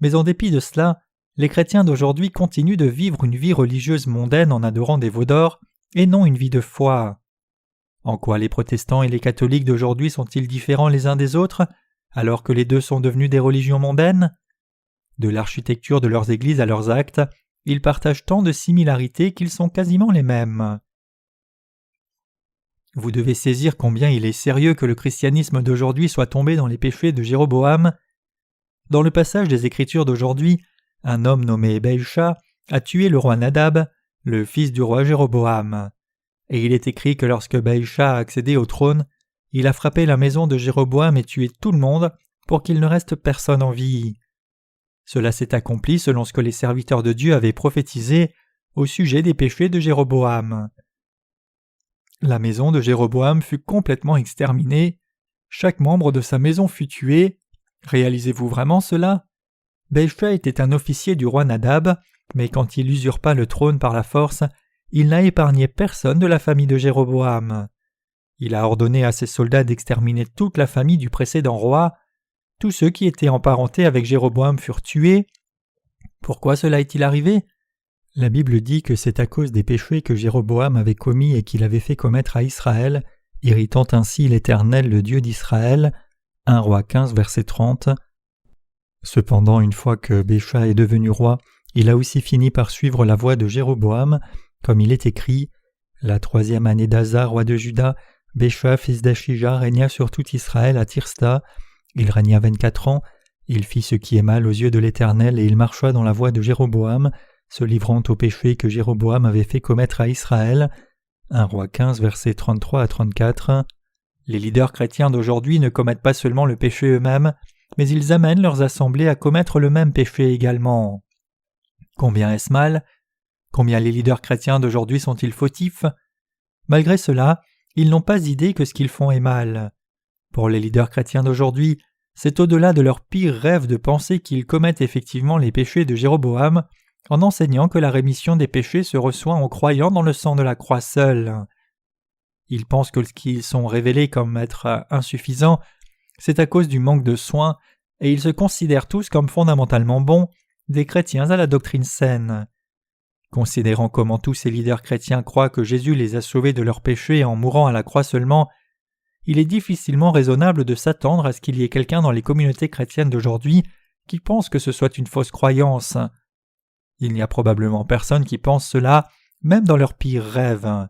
mais en dépit de cela, les chrétiens d'aujourd'hui continuent de vivre une vie religieuse mondaine en adorant des veaux d'or et non une vie de foi. En quoi les protestants et les catholiques d'aujourd'hui sont-ils différents les uns des autres, alors que les deux sont devenus des religions mondaines? De l'architecture de leurs églises à leurs actes, ils partagent tant de similarités qu'ils sont quasiment les mêmes. Vous devez saisir combien il est sérieux que le christianisme d'aujourd'hui soit tombé dans les péchés de Jéroboam. Dans le passage des Écritures d'aujourd'hui, un homme nommé Baïcha a tué le roi Nadab, le fils du roi Jéroboam. Et il est écrit que lorsque Baïcha a accédé au trône, il a frappé la maison de Jéroboam et tué tout le monde pour qu'il ne reste personne en vie. Cela s'est accompli selon ce que les serviteurs de Dieu avaient prophétisé au sujet des péchés de Jéroboam. La maison de Jéroboam fut complètement exterminée. Chaque membre de sa maison fut tué. Réalisez-vous vraiment cela? Baïcha était un officier du roi Nadab, mais quand il usurpa le trône par la force, il n'a épargné personne de la famille de Jéroboam. Il a ordonné à ses soldats d'exterminer toute la famille du précédent roi. Tous ceux qui étaient emparentés avec Jéroboam furent tués. Pourquoi cela est-il arrivé? La Bible dit que c'est à cause des péchés que Jéroboam avait commis et qu'il avait fait commettre à Israël, irritant ainsi l'Éternel, le Dieu d'Israël. 1 Roi 15, verset 30. Cependant, une fois que Baïcha est devenu roi, il a aussi fini par suivre la voie de Jéroboam, comme il est écrit « La 3e année d'Asa, roi de Juda, Baïcha, fils d'Achija, régna sur tout Israël à Tirsta. Il régna 24 ans, il fit ce qui est mal aux yeux de l'Éternel et il marcha dans la voie de Jéroboam, se livrant au péché que Jéroboam avait fait commettre à Israël. 1 Roi 15, versets 33 à 34. Les leaders chrétiens d'aujourd'hui ne commettent pas seulement le péché eux-mêmes, mais ils amènent leurs assemblées à commettre le même péché également. Combien est-ce mal? Combien les leaders chrétiens d'aujourd'hui sont-ils fautifs? Malgré cela, ils n'ont pas idée que ce qu'ils font est mal. Pour les leaders chrétiens d'aujourd'hui, c'est au-delà de leur pire rêve de penser qu'ils commettent effectivement les péchés de Jéroboam, en enseignant que la rémission des péchés se reçoit en croyant dans le sang de la croix seul. Ils pensent que ce qu'ils sont révélés comme être insuffisant, c'est à cause du manque de soins, et ils se considèrent tous comme fondamentalement bons, des chrétiens à la doctrine saine. Considérant comment tous ces leaders chrétiens croient que Jésus les a sauvés de leurs péchés en mourant à la croix seulement, il est difficilement raisonnable de s'attendre à ce qu'il y ait quelqu'un dans les communautés chrétiennes d'aujourd'hui qui pense que ce soit une fausse croyance. Il n'y a probablement personne qui pense cela, même dans leurs pires rêves.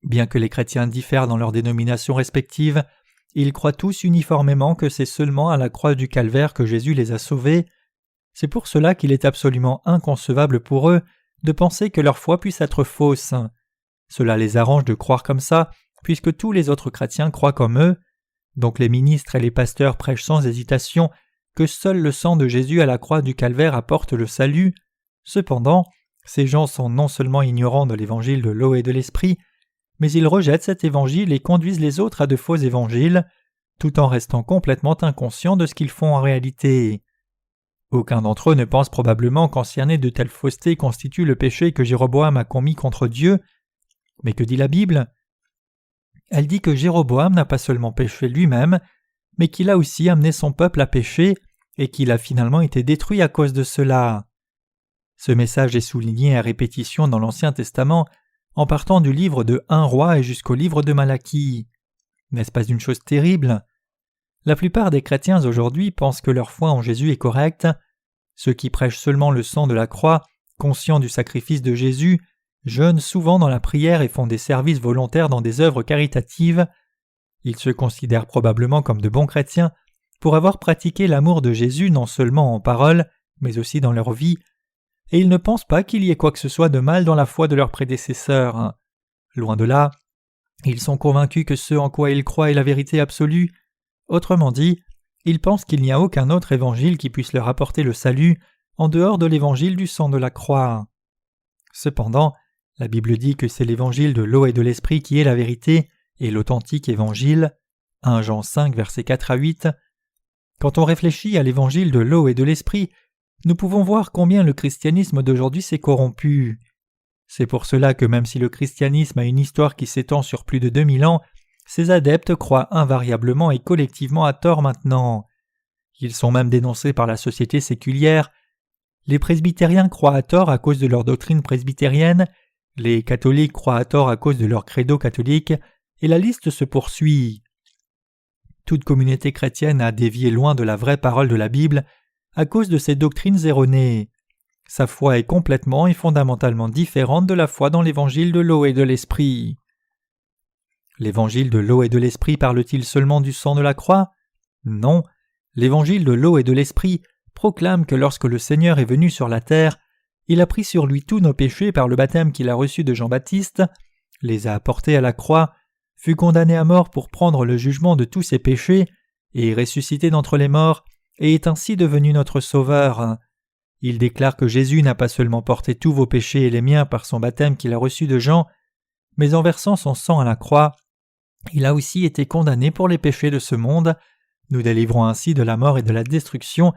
Bien que les chrétiens diffèrent dans leurs dénominations respectives, ils croient tous uniformément que c'est seulement à la croix du calvaire que Jésus les a sauvés. C'est pour cela qu'il est absolument inconcevable pour eux de penser que leur foi puisse être fausse. Cela les arrange de croire comme ça, puisque tous les autres chrétiens croient comme eux. Donc les ministres et les pasteurs prêchent sans hésitation que seul le sang de Jésus à la croix du calvaire apporte le salut. Cependant, ces gens sont non seulement ignorants de l'évangile de l'eau et de l'esprit, mais ils rejettent cet évangile et conduisent les autres à de faux évangiles, tout en restant complètement inconscients de ce qu'ils font en réalité. Aucun d'entre eux ne pense probablement qu'encerner de telles faussetés constitue le péché que Jéroboam a commis contre Dieu. Mais que dit la Bible ? Elle dit que Jéroboam n'a pas seulement péché lui-même, mais qu'il a aussi amené son peuple à pécher et qu'il a finalement été détruit à cause de cela. Ce message est souligné à répétition dans l'Ancien Testament en partant du livre de 1 Roi et jusqu'au livre de Malachie. N'est-ce pas une chose terrible ? La plupart des chrétiens aujourd'hui pensent que leur foi en Jésus est correcte. Ceux qui prêchent seulement le sang de la croix, conscients du sacrifice de Jésus, jeûnent souvent dans la prière et font des services volontaires dans des œuvres caritatives. Ils se considèrent probablement comme de bons chrétiens pour avoir pratiqué l'amour de Jésus non seulement en parole, mais aussi dans leur vie, et ils ne pensent pas qu'il y ait quoi que ce soit de mal dans la foi de leurs prédécesseurs. Loin de là, ils sont convaincus que ce en quoi ils croient est la vérité absolue. Autrement dit, ils pensent qu'il n'y a aucun autre évangile qui puisse leur apporter le salut en dehors de l'évangile du sang de la croix. Cependant, la Bible dit que c'est l'évangile de l'eau et de l'esprit qui est la vérité et l'authentique évangile. 1 Jean 5, versets 4 à 8. Quand on réfléchit à l'évangile de l'eau et de l'esprit, nous pouvons voir combien le christianisme d'aujourd'hui s'est corrompu. C'est pour cela que même si le christianisme a une histoire qui s'étend sur plus de 2000 ans, ses adeptes croient invariablement et collectivement à tort maintenant. Ils sont même dénoncés par la société séculière. Les presbytériens croient à tort à cause de leur doctrine presbytérienne, les catholiques croient à tort à cause de leur credo catholique, et la liste se poursuit. Toute communauté chrétienne a dévié loin de la vraie parole de la Bible à cause de ces doctrines erronées. Sa foi est complètement et fondamentalement différente de la foi dans l'évangile de l'eau et de l'esprit. L'évangile de l'eau et de l'esprit parle-t-il seulement du sang de la croix ? Non, l'évangile de l'eau et de l'esprit proclame que lorsque le Seigneur est venu sur la terre, il a pris sur lui tous nos péchés par le baptême qu'il a reçu de Jean-Baptiste, les a apportés à la croix, fut condamné à mort pour prendre le jugement de tous ses péchés, et est ressuscité d'entre les morts, et est ainsi devenu notre Sauveur. Il déclare que Jésus n'a pas seulement porté tous vos péchés et les miens par son baptême qu'il a reçu de Jean, mais en versant son sang à la croix, il a aussi été condamné pour les péchés de ce monde, nous délivrant ainsi de la mort et de la destruction,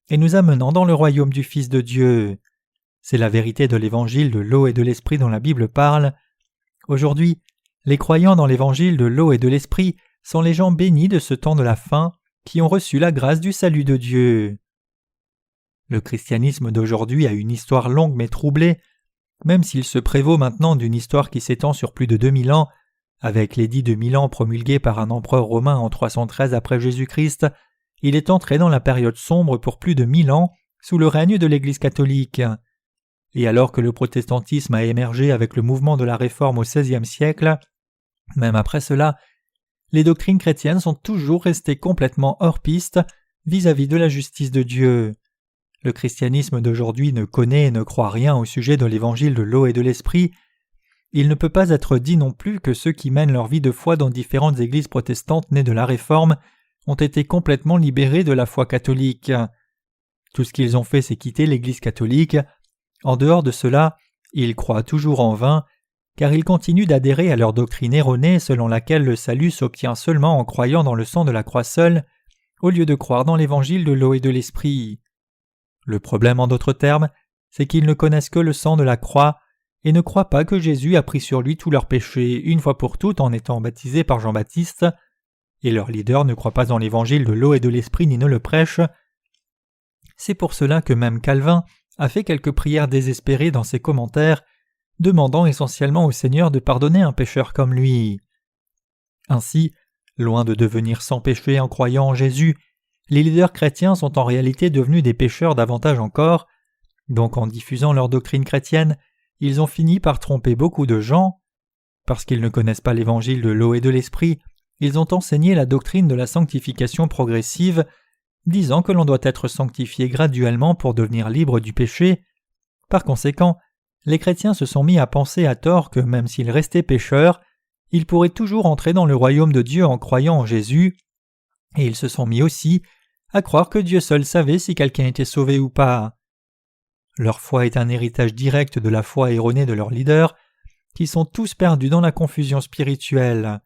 et nous amenant dans le royaume du Fils de Dieu. C'est la vérité de l'évangile de l'eau et de l'esprit dont la Bible parle. Aujourd'hui, les croyants dans l'évangile de l'eau et de l'esprit sont les gens bénis de ce temps de la fin, qui ont reçu la grâce du salut de Dieu. Le christianisme d'aujourd'hui a une histoire longue mais troublée, même s'il se prévaut maintenant d'une histoire qui s'étend sur plus de 2000 ans, avec l'édit de Milan promulgué par un empereur romain en 313 après Jésus-Christ, il est entré dans la période sombre pour plus de 1000 ans sous le règne de l'Église catholique. Et alors que le protestantisme a émergé avec le mouvement de la Réforme au XVIe siècle, même après cela, les doctrines chrétiennes sont toujours restées complètement hors piste vis-à-vis de la justice de Dieu. Le christianisme d'aujourd'hui ne connaît et ne croit rien au sujet de l'évangile de l'eau et de l'esprit. Il ne peut pas être dit non plus que ceux qui mènent leur vie de foi dans différentes églises protestantes nées de la Réforme ont été complètement libérés de la foi catholique. Tout ce qu'ils ont fait, c'est quitter l'Église catholique. En dehors de cela, ils croient toujours en vain, car ils continuent d'adhérer à leur doctrine erronée selon laquelle le salut s'obtient seulement en croyant dans le sang de la croix seule, au lieu de croire dans l'évangile de l'eau et de l'esprit. Le problème, en d'autres termes, c'est qu'ils ne connaissent que le sang de la croix et ne croient pas que Jésus a pris sur lui tous leurs péchés une fois pour toutes en étant baptisé par Jean-Baptiste. et leurs leaders ne croient pas en l'évangile de l'eau et de l'esprit ni ne le prêchent. C'est pour cela que même Calvin a fait quelques prières désespérées dans ses commentaires, demandant essentiellement au Seigneur de pardonner un pécheur comme lui. Ainsi, loin de devenir sans péché en croyant en Jésus, les leaders chrétiens sont en réalité devenus des pécheurs davantage encore, donc en diffusant leur doctrine chrétienne, ils ont fini par tromper beaucoup de gens. Parce qu'ils ne connaissent pas l'évangile de l'eau et de l'esprit, ils ont enseigné la doctrine de la sanctification progressive, disant que l'on doit être sanctifié graduellement pour devenir libre du péché. Par conséquent, les chrétiens se sont mis à penser à tort que même s'ils restaient pécheurs, ils pourraient toujours entrer dans le royaume de Dieu en croyant en Jésus, et ils se sont mis aussi à croire que Dieu seul savait si quelqu'un était sauvé ou pas. Leur foi est un héritage direct de la foi erronée de leurs leaders, qui sont tous perdus dans la confusion spirituelle.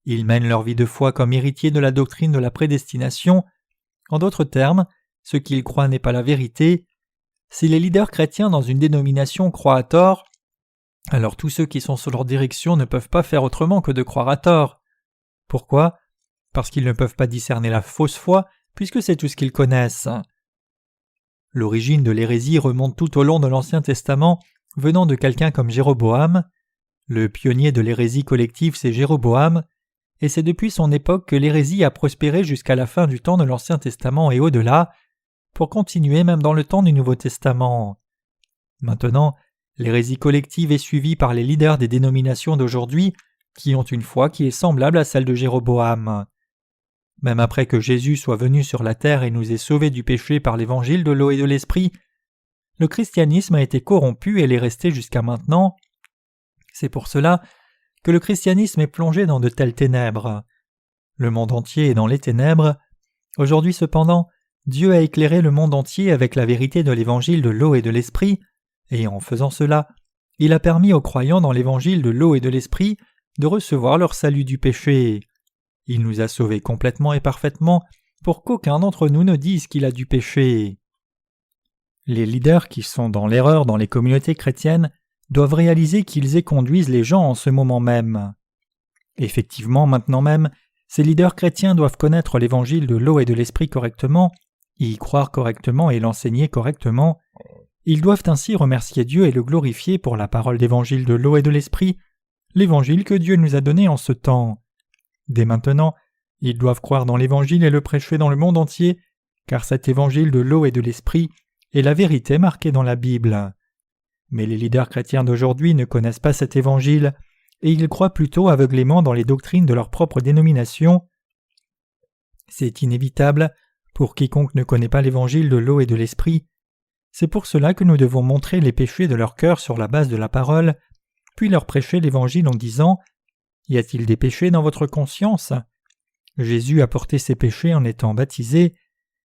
Ils mènent leur vie de foi comme héritiers de la doctrine de la prédestination. En d'autres termes, ce qu'ils croient n'est pas la vérité. Si les leaders chrétiens dans une dénomination croient à tort, alors tous ceux qui sont sous leur direction ne peuvent pas faire autrement que de croire à tort. Pourquoi ? Parce qu'ils ne peuvent pas discerner la fausse foi, puisque c'est tout ce qu'ils connaissent. L'origine de l'hérésie remonte tout au long de l'Ancien Testament, venant de quelqu'un comme Jéroboam. Le pionnier de l'hérésie collective, c'est Jéroboam, et c'est depuis son époque que l'hérésie a prospéré jusqu'à la fin du temps de l'Ancien Testament et au-delà, pour continuer même dans le temps du Nouveau Testament. Maintenant, l'hérésie collective est suivie par les leaders des dénominations d'aujourd'hui, qui ont une foi qui est semblable à celle de Jéroboam. Même après que Jésus soit venu sur la terre et nous ait sauvés du péché par l'évangile de l'eau et de l'esprit, le christianisme a été corrompu et l'est resté jusqu'à maintenant. C'est pour cela que le christianisme est plongé dans de telles ténèbres. Le monde entier est dans les ténèbres. Aujourd'hui cependant, Dieu a éclairé le monde entier avec la vérité de l'évangile de l'eau et de l'esprit, et en faisant cela, il a permis aux croyants dans l'évangile de l'eau et de l'esprit de recevoir leur salut du péché. Il nous a sauvés complètement et parfaitement pour qu'aucun d'entre nous ne dise qu'il a du péché. Les leaders qui sont dans l'erreur dans les communautés chrétiennes doivent réaliser qu'ils y conduisent les gens en ce moment même. Effectivement, maintenant même, ces leaders chrétiens doivent connaître l'évangile de l'eau et de l'esprit correctement, y croire correctement et l'enseigner correctement. Ils doivent ainsi remercier Dieu et le glorifier pour la parole d'évangile de l'eau et de l'esprit, l'évangile que Dieu nous a donné en ce temps. Dès maintenant, ils doivent croire dans l'évangile et le prêcher dans le monde entier, car cet évangile de l'eau et de l'esprit est la vérité marquée dans la Bible. Mais les leaders chrétiens d'aujourd'hui ne connaissent pas cet évangile, et ils croient plutôt aveuglément dans les doctrines de leur propre dénomination. C'est inévitable pour quiconque ne connaît pas l'évangile de l'eau et de l'esprit. C'est pour cela que nous devons montrer les péchés de leur cœur sur la base de la parole, puis leur prêcher l'évangile en disant « Y a-t-il des péchés dans votre conscience ?» Jésus a porté ses péchés en étant baptisé,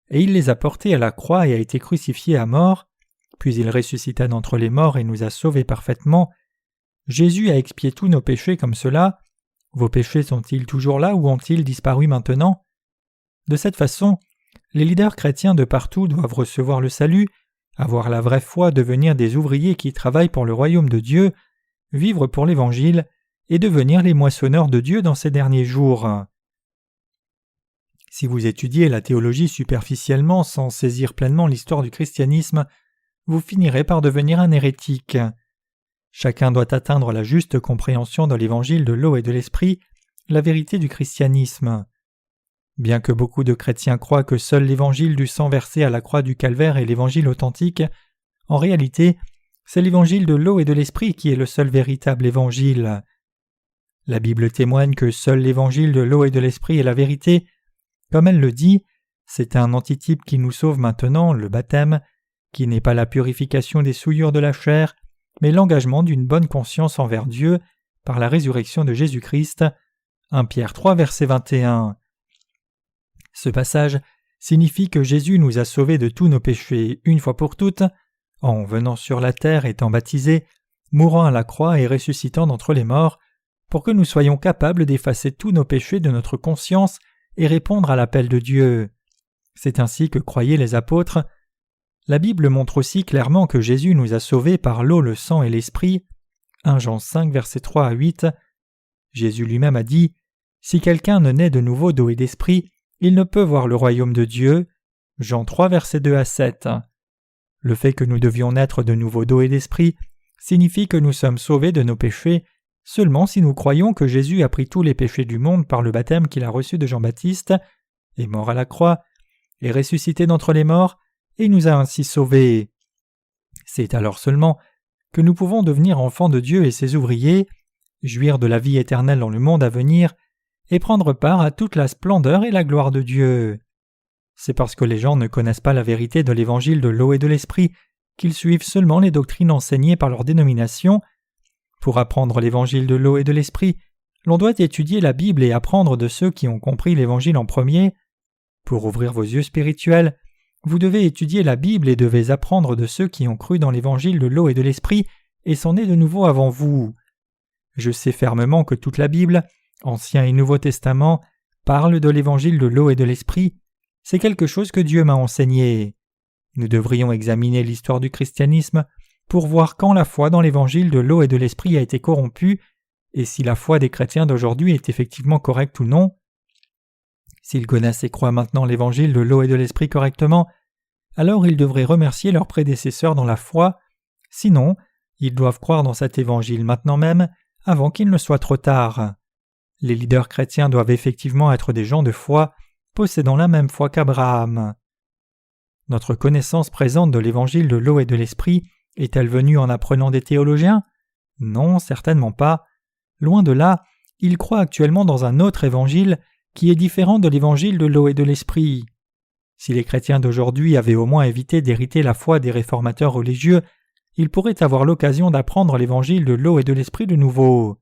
et il les a portés à la croix et a été crucifié à mort, puis il ressuscita d'entre les morts et nous a sauvés parfaitement. Jésus a expié tous nos péchés comme cela. Vos péchés sont-ils toujours là ou ont-ils disparu maintenant ? De cette façon, les leaders chrétiens de partout doivent recevoir le salut, avoir la vraie foi, devenir des ouvriers qui travaillent pour le royaume de Dieu, vivre pour l'Évangile et devenir les moissonneurs de Dieu dans ces derniers jours. Si vous étudiez la théologie superficiellement sans saisir pleinement l'histoire du christianisme, vous finirez par devenir un hérétique. Chacun doit atteindre la juste compréhension de l'évangile de l'eau et de l'esprit, la vérité du christianisme. Bien que beaucoup de chrétiens croient que seul l'évangile du sang versé à la croix du calvaire est l'évangile authentique, en réalité, c'est l'évangile de l'eau et de l'esprit qui est le seul véritable évangile. La Bible témoigne que seul l'évangile de l'eau et de l'esprit est la vérité. Comme elle le dit, c'est un antitype qui nous sauve maintenant, le baptême, qui n'est pas la purification des souillures de la chair, mais l'engagement d'une bonne conscience envers Dieu par la résurrection de Jésus-Christ. 1 Pierre 3, verset 21. Ce passage signifie que Jésus nous a sauvés de tous nos péchés une fois pour toutes, en venant sur la terre étant baptisé, mourant à la croix et ressuscitant d'entre les morts, pour que nous soyons capables d'effacer tous nos péchés de notre conscience et répondre à l'appel de Dieu. C'est ainsi que croyaient les apôtres. La Bible montre aussi clairement que Jésus nous a sauvés par l'eau, le sang et l'esprit. 1 Jean 5, versets 3 à 8. Jésus lui-même a dit Si quelqu'un ne naît de nouveau d'eau et d'esprit, il ne peut voir le royaume de Dieu. Jean 3, versets 2 à 7. Le fait que nous devions naître de nouveau d'eau et d'esprit signifie que nous sommes sauvés de nos péchés seulement si nous croyons que Jésus a pris tous les péchés du monde par le baptême qu'il a reçu de Jean-Baptiste, est mort à la croix, est ressuscité d'entre les morts et nous a ainsi sauvés. C'est alors seulement que nous pouvons devenir enfants de Dieu et ses ouvriers, jouir de la vie éternelle dans le monde à venir et prendre part à toute la splendeur et la gloire de Dieu. C'est parce que les gens ne connaissent pas la vérité de l'évangile de l'eau et de l'esprit qu'ils suivent seulement les doctrines enseignées par leur dénomination. Pour apprendre l'évangile de l'eau et de l'esprit, l'on doit étudier la Bible et apprendre de ceux qui ont compris l'évangile en premier. Pour ouvrir vos yeux spirituels, vous devez étudier la Bible et devez apprendre de ceux qui ont cru dans l'évangile de l'eau et de l'esprit et sont nés de nouveau avant vous. Je sais fermement que toute la Bible, Ancien et Nouveau Testament, parle de l'évangile de l'eau et de l'esprit. C'est quelque chose que Dieu m'a enseigné. Nous devrions examiner l'histoire du christianisme pour voir quand la foi dans l'évangile de l'eau et de l'esprit a été corrompue et si la foi des chrétiens d'aujourd'hui est effectivement correcte ou non. S'ils connaissent et croient maintenant l'évangile de l'eau et de l'esprit correctement, alors ils devraient remercier leurs prédécesseurs dans la foi, sinon ils doivent croire dans cet évangile maintenant même avant qu'il ne soit trop tard. Les leaders chrétiens doivent effectivement être des gens de foi, possédant la même foi qu'Abraham. Notre connaissance présente de l'évangile de l'eau et de l'esprit est-elle venue en apprenant des théologiens? Non, certainement pas. Loin de là, ils croient actuellement dans un autre évangile qui est différent de l'évangile de l'eau et de l'esprit. Si les chrétiens d'aujourd'hui avaient au moins évité d'hériter la foi des réformateurs religieux, ils pourraient avoir l'occasion d'apprendre l'évangile de l'eau et de l'esprit de nouveau.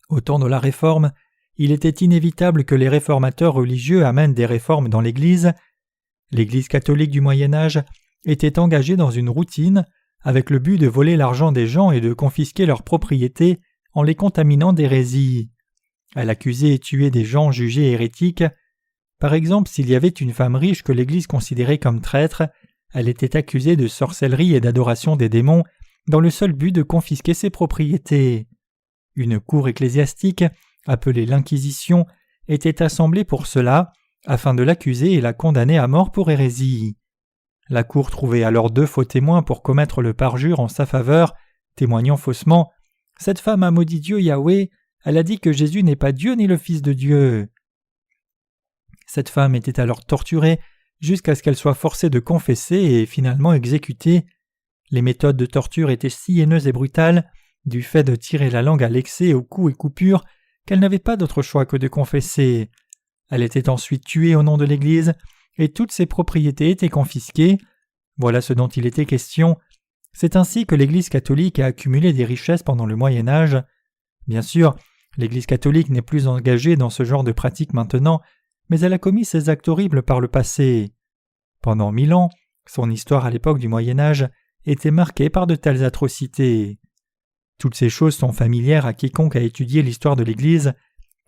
Au temps de la Réforme, il était inévitable que les réformateurs religieux amènent des réformes dans l'Église. L'Église catholique du Moyen Âge était engagée dans une routine avec le but de voler l'argent des gens et de confisquer leurs propriétés en les contaminant d'hérésie. Elle accusait et tuait des gens jugés hérétiques. Par exemple, s'il y avait une femme riche que l'Église considérait comme traître, elle était accusée de sorcellerie et d'adoration des démons dans le seul but de confisquer ses propriétés. Une cour ecclésiastique, appelée l'Inquisition, était assemblée pour cela, afin de l'accuser et la condamner à mort pour hérésie. La cour trouvait alors 2 faux témoins pour commettre le parjure en sa faveur, témoignant faussement « Cette femme a maudit Dieu Yahweh, elle a dit que Jésus n'est pas Dieu ni le Fils de Dieu. » Cette femme était alors torturée jusqu'à ce qu'elle soit forcée de confesser et finalement exécutée. Les méthodes de torture étaient si haineuses et brutales, du fait de tirer la langue à l'excès aux coups et coupures, qu'elle n'avait pas d'autre choix que de confesser. Elle était ensuite tuée au nom de l'Église, et toutes ses propriétés étaient confisquées. Voilà ce dont il était question. C'est ainsi que l'Église catholique a accumulé des richesses pendant le Moyen Âge. Bien sûr, l'Église catholique n'est plus engagée dans ce genre de pratique maintenant, mais elle a commis ces actes horribles par le passé. Pendant 1000 ans, son histoire à l'époque du Moyen Âge était marquée par de telles atrocités. Toutes ces choses sont familières à quiconque a étudié l'histoire de l'Église,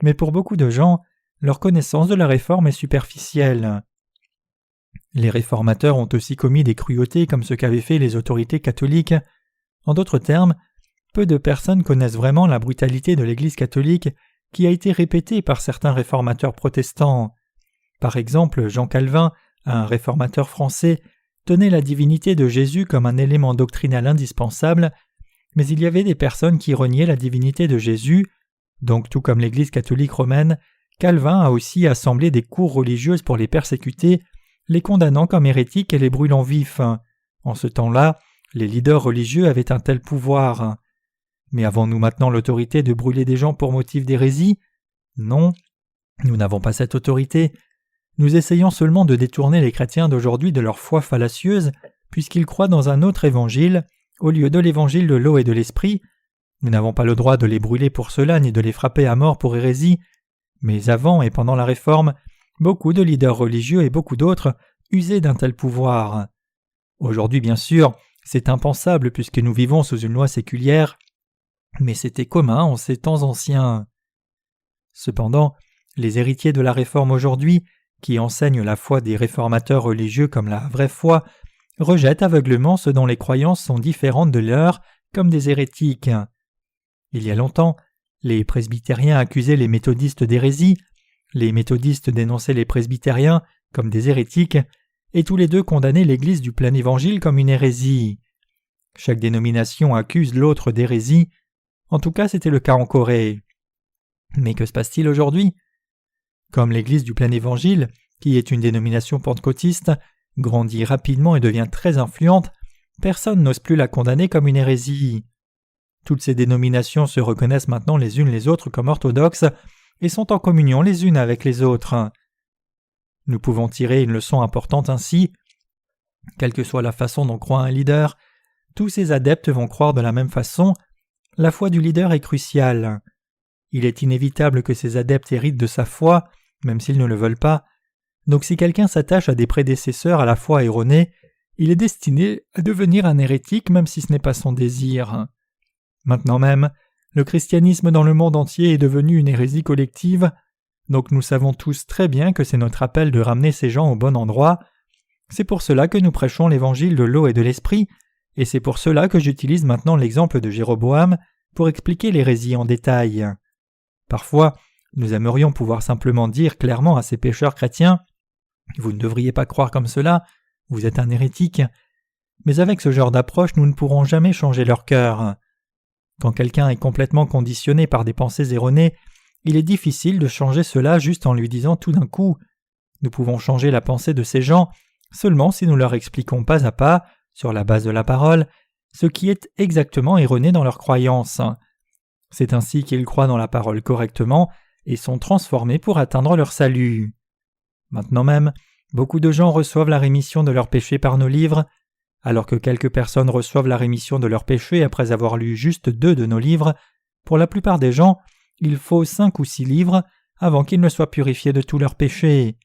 mais pour beaucoup de gens, leur connaissance de la Réforme est superficielle. Les réformateurs ont aussi commis des cruautés comme ce qu'avaient fait les autorités catholiques. En d'autres termes, peu de personnes connaissent vraiment la brutalité de l'Église catholique qui a été répétée par certains réformateurs protestants. Par exemple, Jean Calvin, un réformateur français, tenait la divinité de Jésus comme un élément doctrinal indispensable, mais il y avait des personnes qui reniaient la divinité de Jésus. Donc tout comme l'Église catholique romaine, Calvin a aussi assemblé des cours religieuses pour les persécuter, les condamnant comme hérétiques et les brûlant vifs. En ce temps-là, les leaders religieux avaient un tel pouvoir. Mais avons-nous maintenant l'autorité de brûler des gens pour motif d'hérésie? Non, nous n'avons pas cette autorité. Nous essayons seulement de détourner les chrétiens d'aujourd'hui de leur foi fallacieuse, puisqu'ils croient dans un autre évangile, au lieu de l'évangile de l'eau et de l'esprit. Nous n'avons pas le droit de les brûler pour cela, ni de les frapper à mort pour hérésie. Mais avant et pendant la Réforme, beaucoup de leaders religieux et beaucoup d'autres usaient d'un tel pouvoir. Aujourd'hui, bien sûr, c'est impensable puisque nous vivons sous une loi séculière, mais c'était commun en ces temps anciens. Cependant, les héritiers de la Réforme aujourd'hui, qui enseignent la foi des réformateurs religieux comme la vraie foi, rejettent aveuglément ceux dont les croyances sont différentes de leurs, comme des hérétiques. Il y a longtemps, Les presbytériens accusaient les méthodistes d'hérésie, les méthodistes dénonçaient les presbytériens comme des hérétiques, et tous les deux condamnaient l'Église du plein évangile comme une hérésie. Chaque dénomination accuse l'autre d'hérésie. En tout cas, c'était le cas en Corée. Mais que se passe-t-il aujourd'hui? Comme l'Église du plein évangile, qui est une dénomination pentecôtiste, grandit rapidement et devient très influente, personne n'ose plus la condamner comme une hérésie. Toutes ces dénominations se reconnaissent maintenant les unes les autres comme orthodoxes et sont en communion les unes avec les autres. Nous pouvons tirer une leçon importante ainsi. Quelle que soit la façon dont croit un leader, tous ses adeptes vont croire de la même façon. La foi du leader est cruciale. Il est inévitable que ses adeptes héritent de sa foi, même s'ils ne le veulent pas. Donc si quelqu'un s'attache à des prédécesseurs à la foi erronée, il est destiné à devenir un hérétique même si ce n'est pas son désir. Maintenant même, le christianisme dans le monde entier est devenu une hérésie collective, donc nous savons tous très bien que c'est notre appel de ramener ces gens au bon endroit. C'est pour cela que nous prêchons l'évangile de l'eau et de l'esprit, et c'est pour cela que j'utilise maintenant l'exemple de Jéroboam pour expliquer l'hérésie en détail. Parfois, nous aimerions pouvoir simplement dire clairement à ces pécheurs chrétiens « Vous ne devriez pas croire comme cela, vous êtes un hérétique », mais avec ce genre d'approche, nous ne pourrons jamais changer leur cœur. Quand quelqu'un est complètement conditionné par des pensées erronées, il est difficile de changer cela juste en lui disant tout d'un coup. Nous pouvons changer la pensée de ces gens seulement si nous leur expliquons pas à pas, sur la base de la parole, ce qui est exactement erroné dans leurs croyances. C'est ainsi qu'ils croient dans la parole correctement et sont transformés pour atteindre leur salut. Maintenant même, beaucoup de gens reçoivent la rémission de leurs péchés par nos livres, alors que quelques personnes reçoivent la rémission de leurs péchés après avoir lu juste 2 de nos livres. Pour la plupart des gens, il faut 5 ou 6 livres avant qu'ils ne soient purifiés de tous leurs péchés.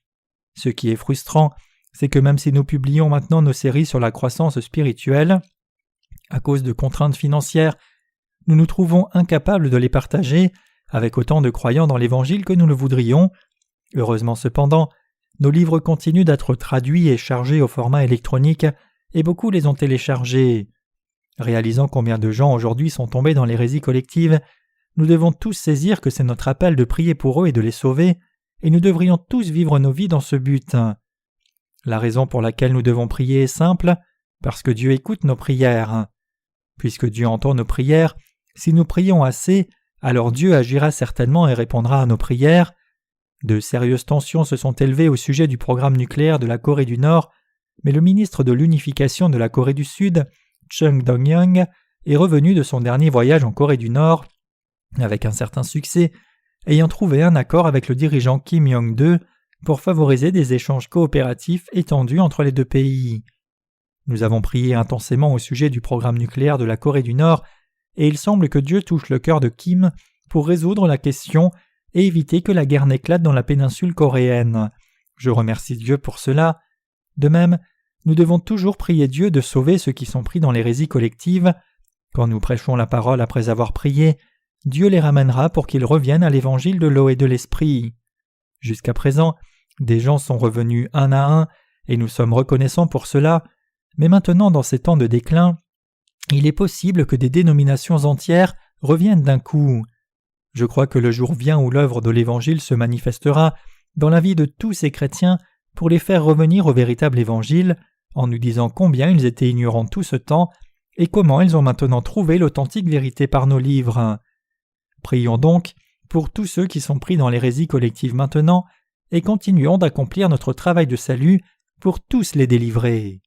Ce qui est frustrant, c'est que même si nous publions maintenant nos séries sur la croissance spirituelle, à cause de contraintes financières, nous nous trouvons incapables de les partager avec autant de croyants dans l'Évangile que nous le voudrions. Heureusement cependant, nos livres continuent d'être traduits et chargés au format électronique, et beaucoup les ont téléchargés. Réalisant combien de gens aujourd'hui sont tombés dans l'hérésie collective, nous devons tous saisir que c'est notre appel de prier pour eux et de les sauver, et nous devrions tous vivre nos vies dans ce but. La raison pour laquelle nous devons prier est simple, parce que Dieu écoute nos prières. Puisque Dieu entend nos prières, si nous prions assez, alors Dieu agira certainement et répondra à nos prières. De sérieuses tensions se sont élevées au sujet du programme nucléaire de la Corée du Nord, mais le ministre de l'unification de la Corée du Sud, Chung Dong-young, est revenu de son dernier voyage en Corée du Nord, avec un certain succès, ayant trouvé un accord avec le dirigeant Kim Jong-il pour favoriser des échanges coopératifs étendus entre les deux pays. Nous avons prié intensément au sujet du programme nucléaire de la Corée du Nord, et il semble que Dieu touche le cœur de Kim pour résoudre la question et éviter que la guerre n'éclate dans la péninsule coréenne. Je remercie Dieu pour cela. De même, nous devons toujours prier Dieu de sauver ceux qui sont pris dans l'hérésie collective. Quand nous prêchons la parole après avoir prié, Dieu les ramènera pour qu'ils reviennent à l'évangile de l'eau et de l'esprit. Jusqu'à présent, des gens sont revenus un à un, et nous sommes reconnaissants pour cela, mais maintenant dans ces temps de déclin, il est possible que des dénominations entières reviennent d'un coup. Je crois que le jour vient où l'œuvre de l'Évangile se manifestera dans la vie de tous ces chrétiens pour les faire revenir au véritable Évangile, en nous disant combien ils étaient ignorants tout ce temps et comment ils ont maintenant trouvé l'authentique vérité par nos livres. Prions donc pour tous ceux qui sont pris dans l'hérésie collective maintenant et continuons d'accomplir notre travail de salut pour tous les délivrer.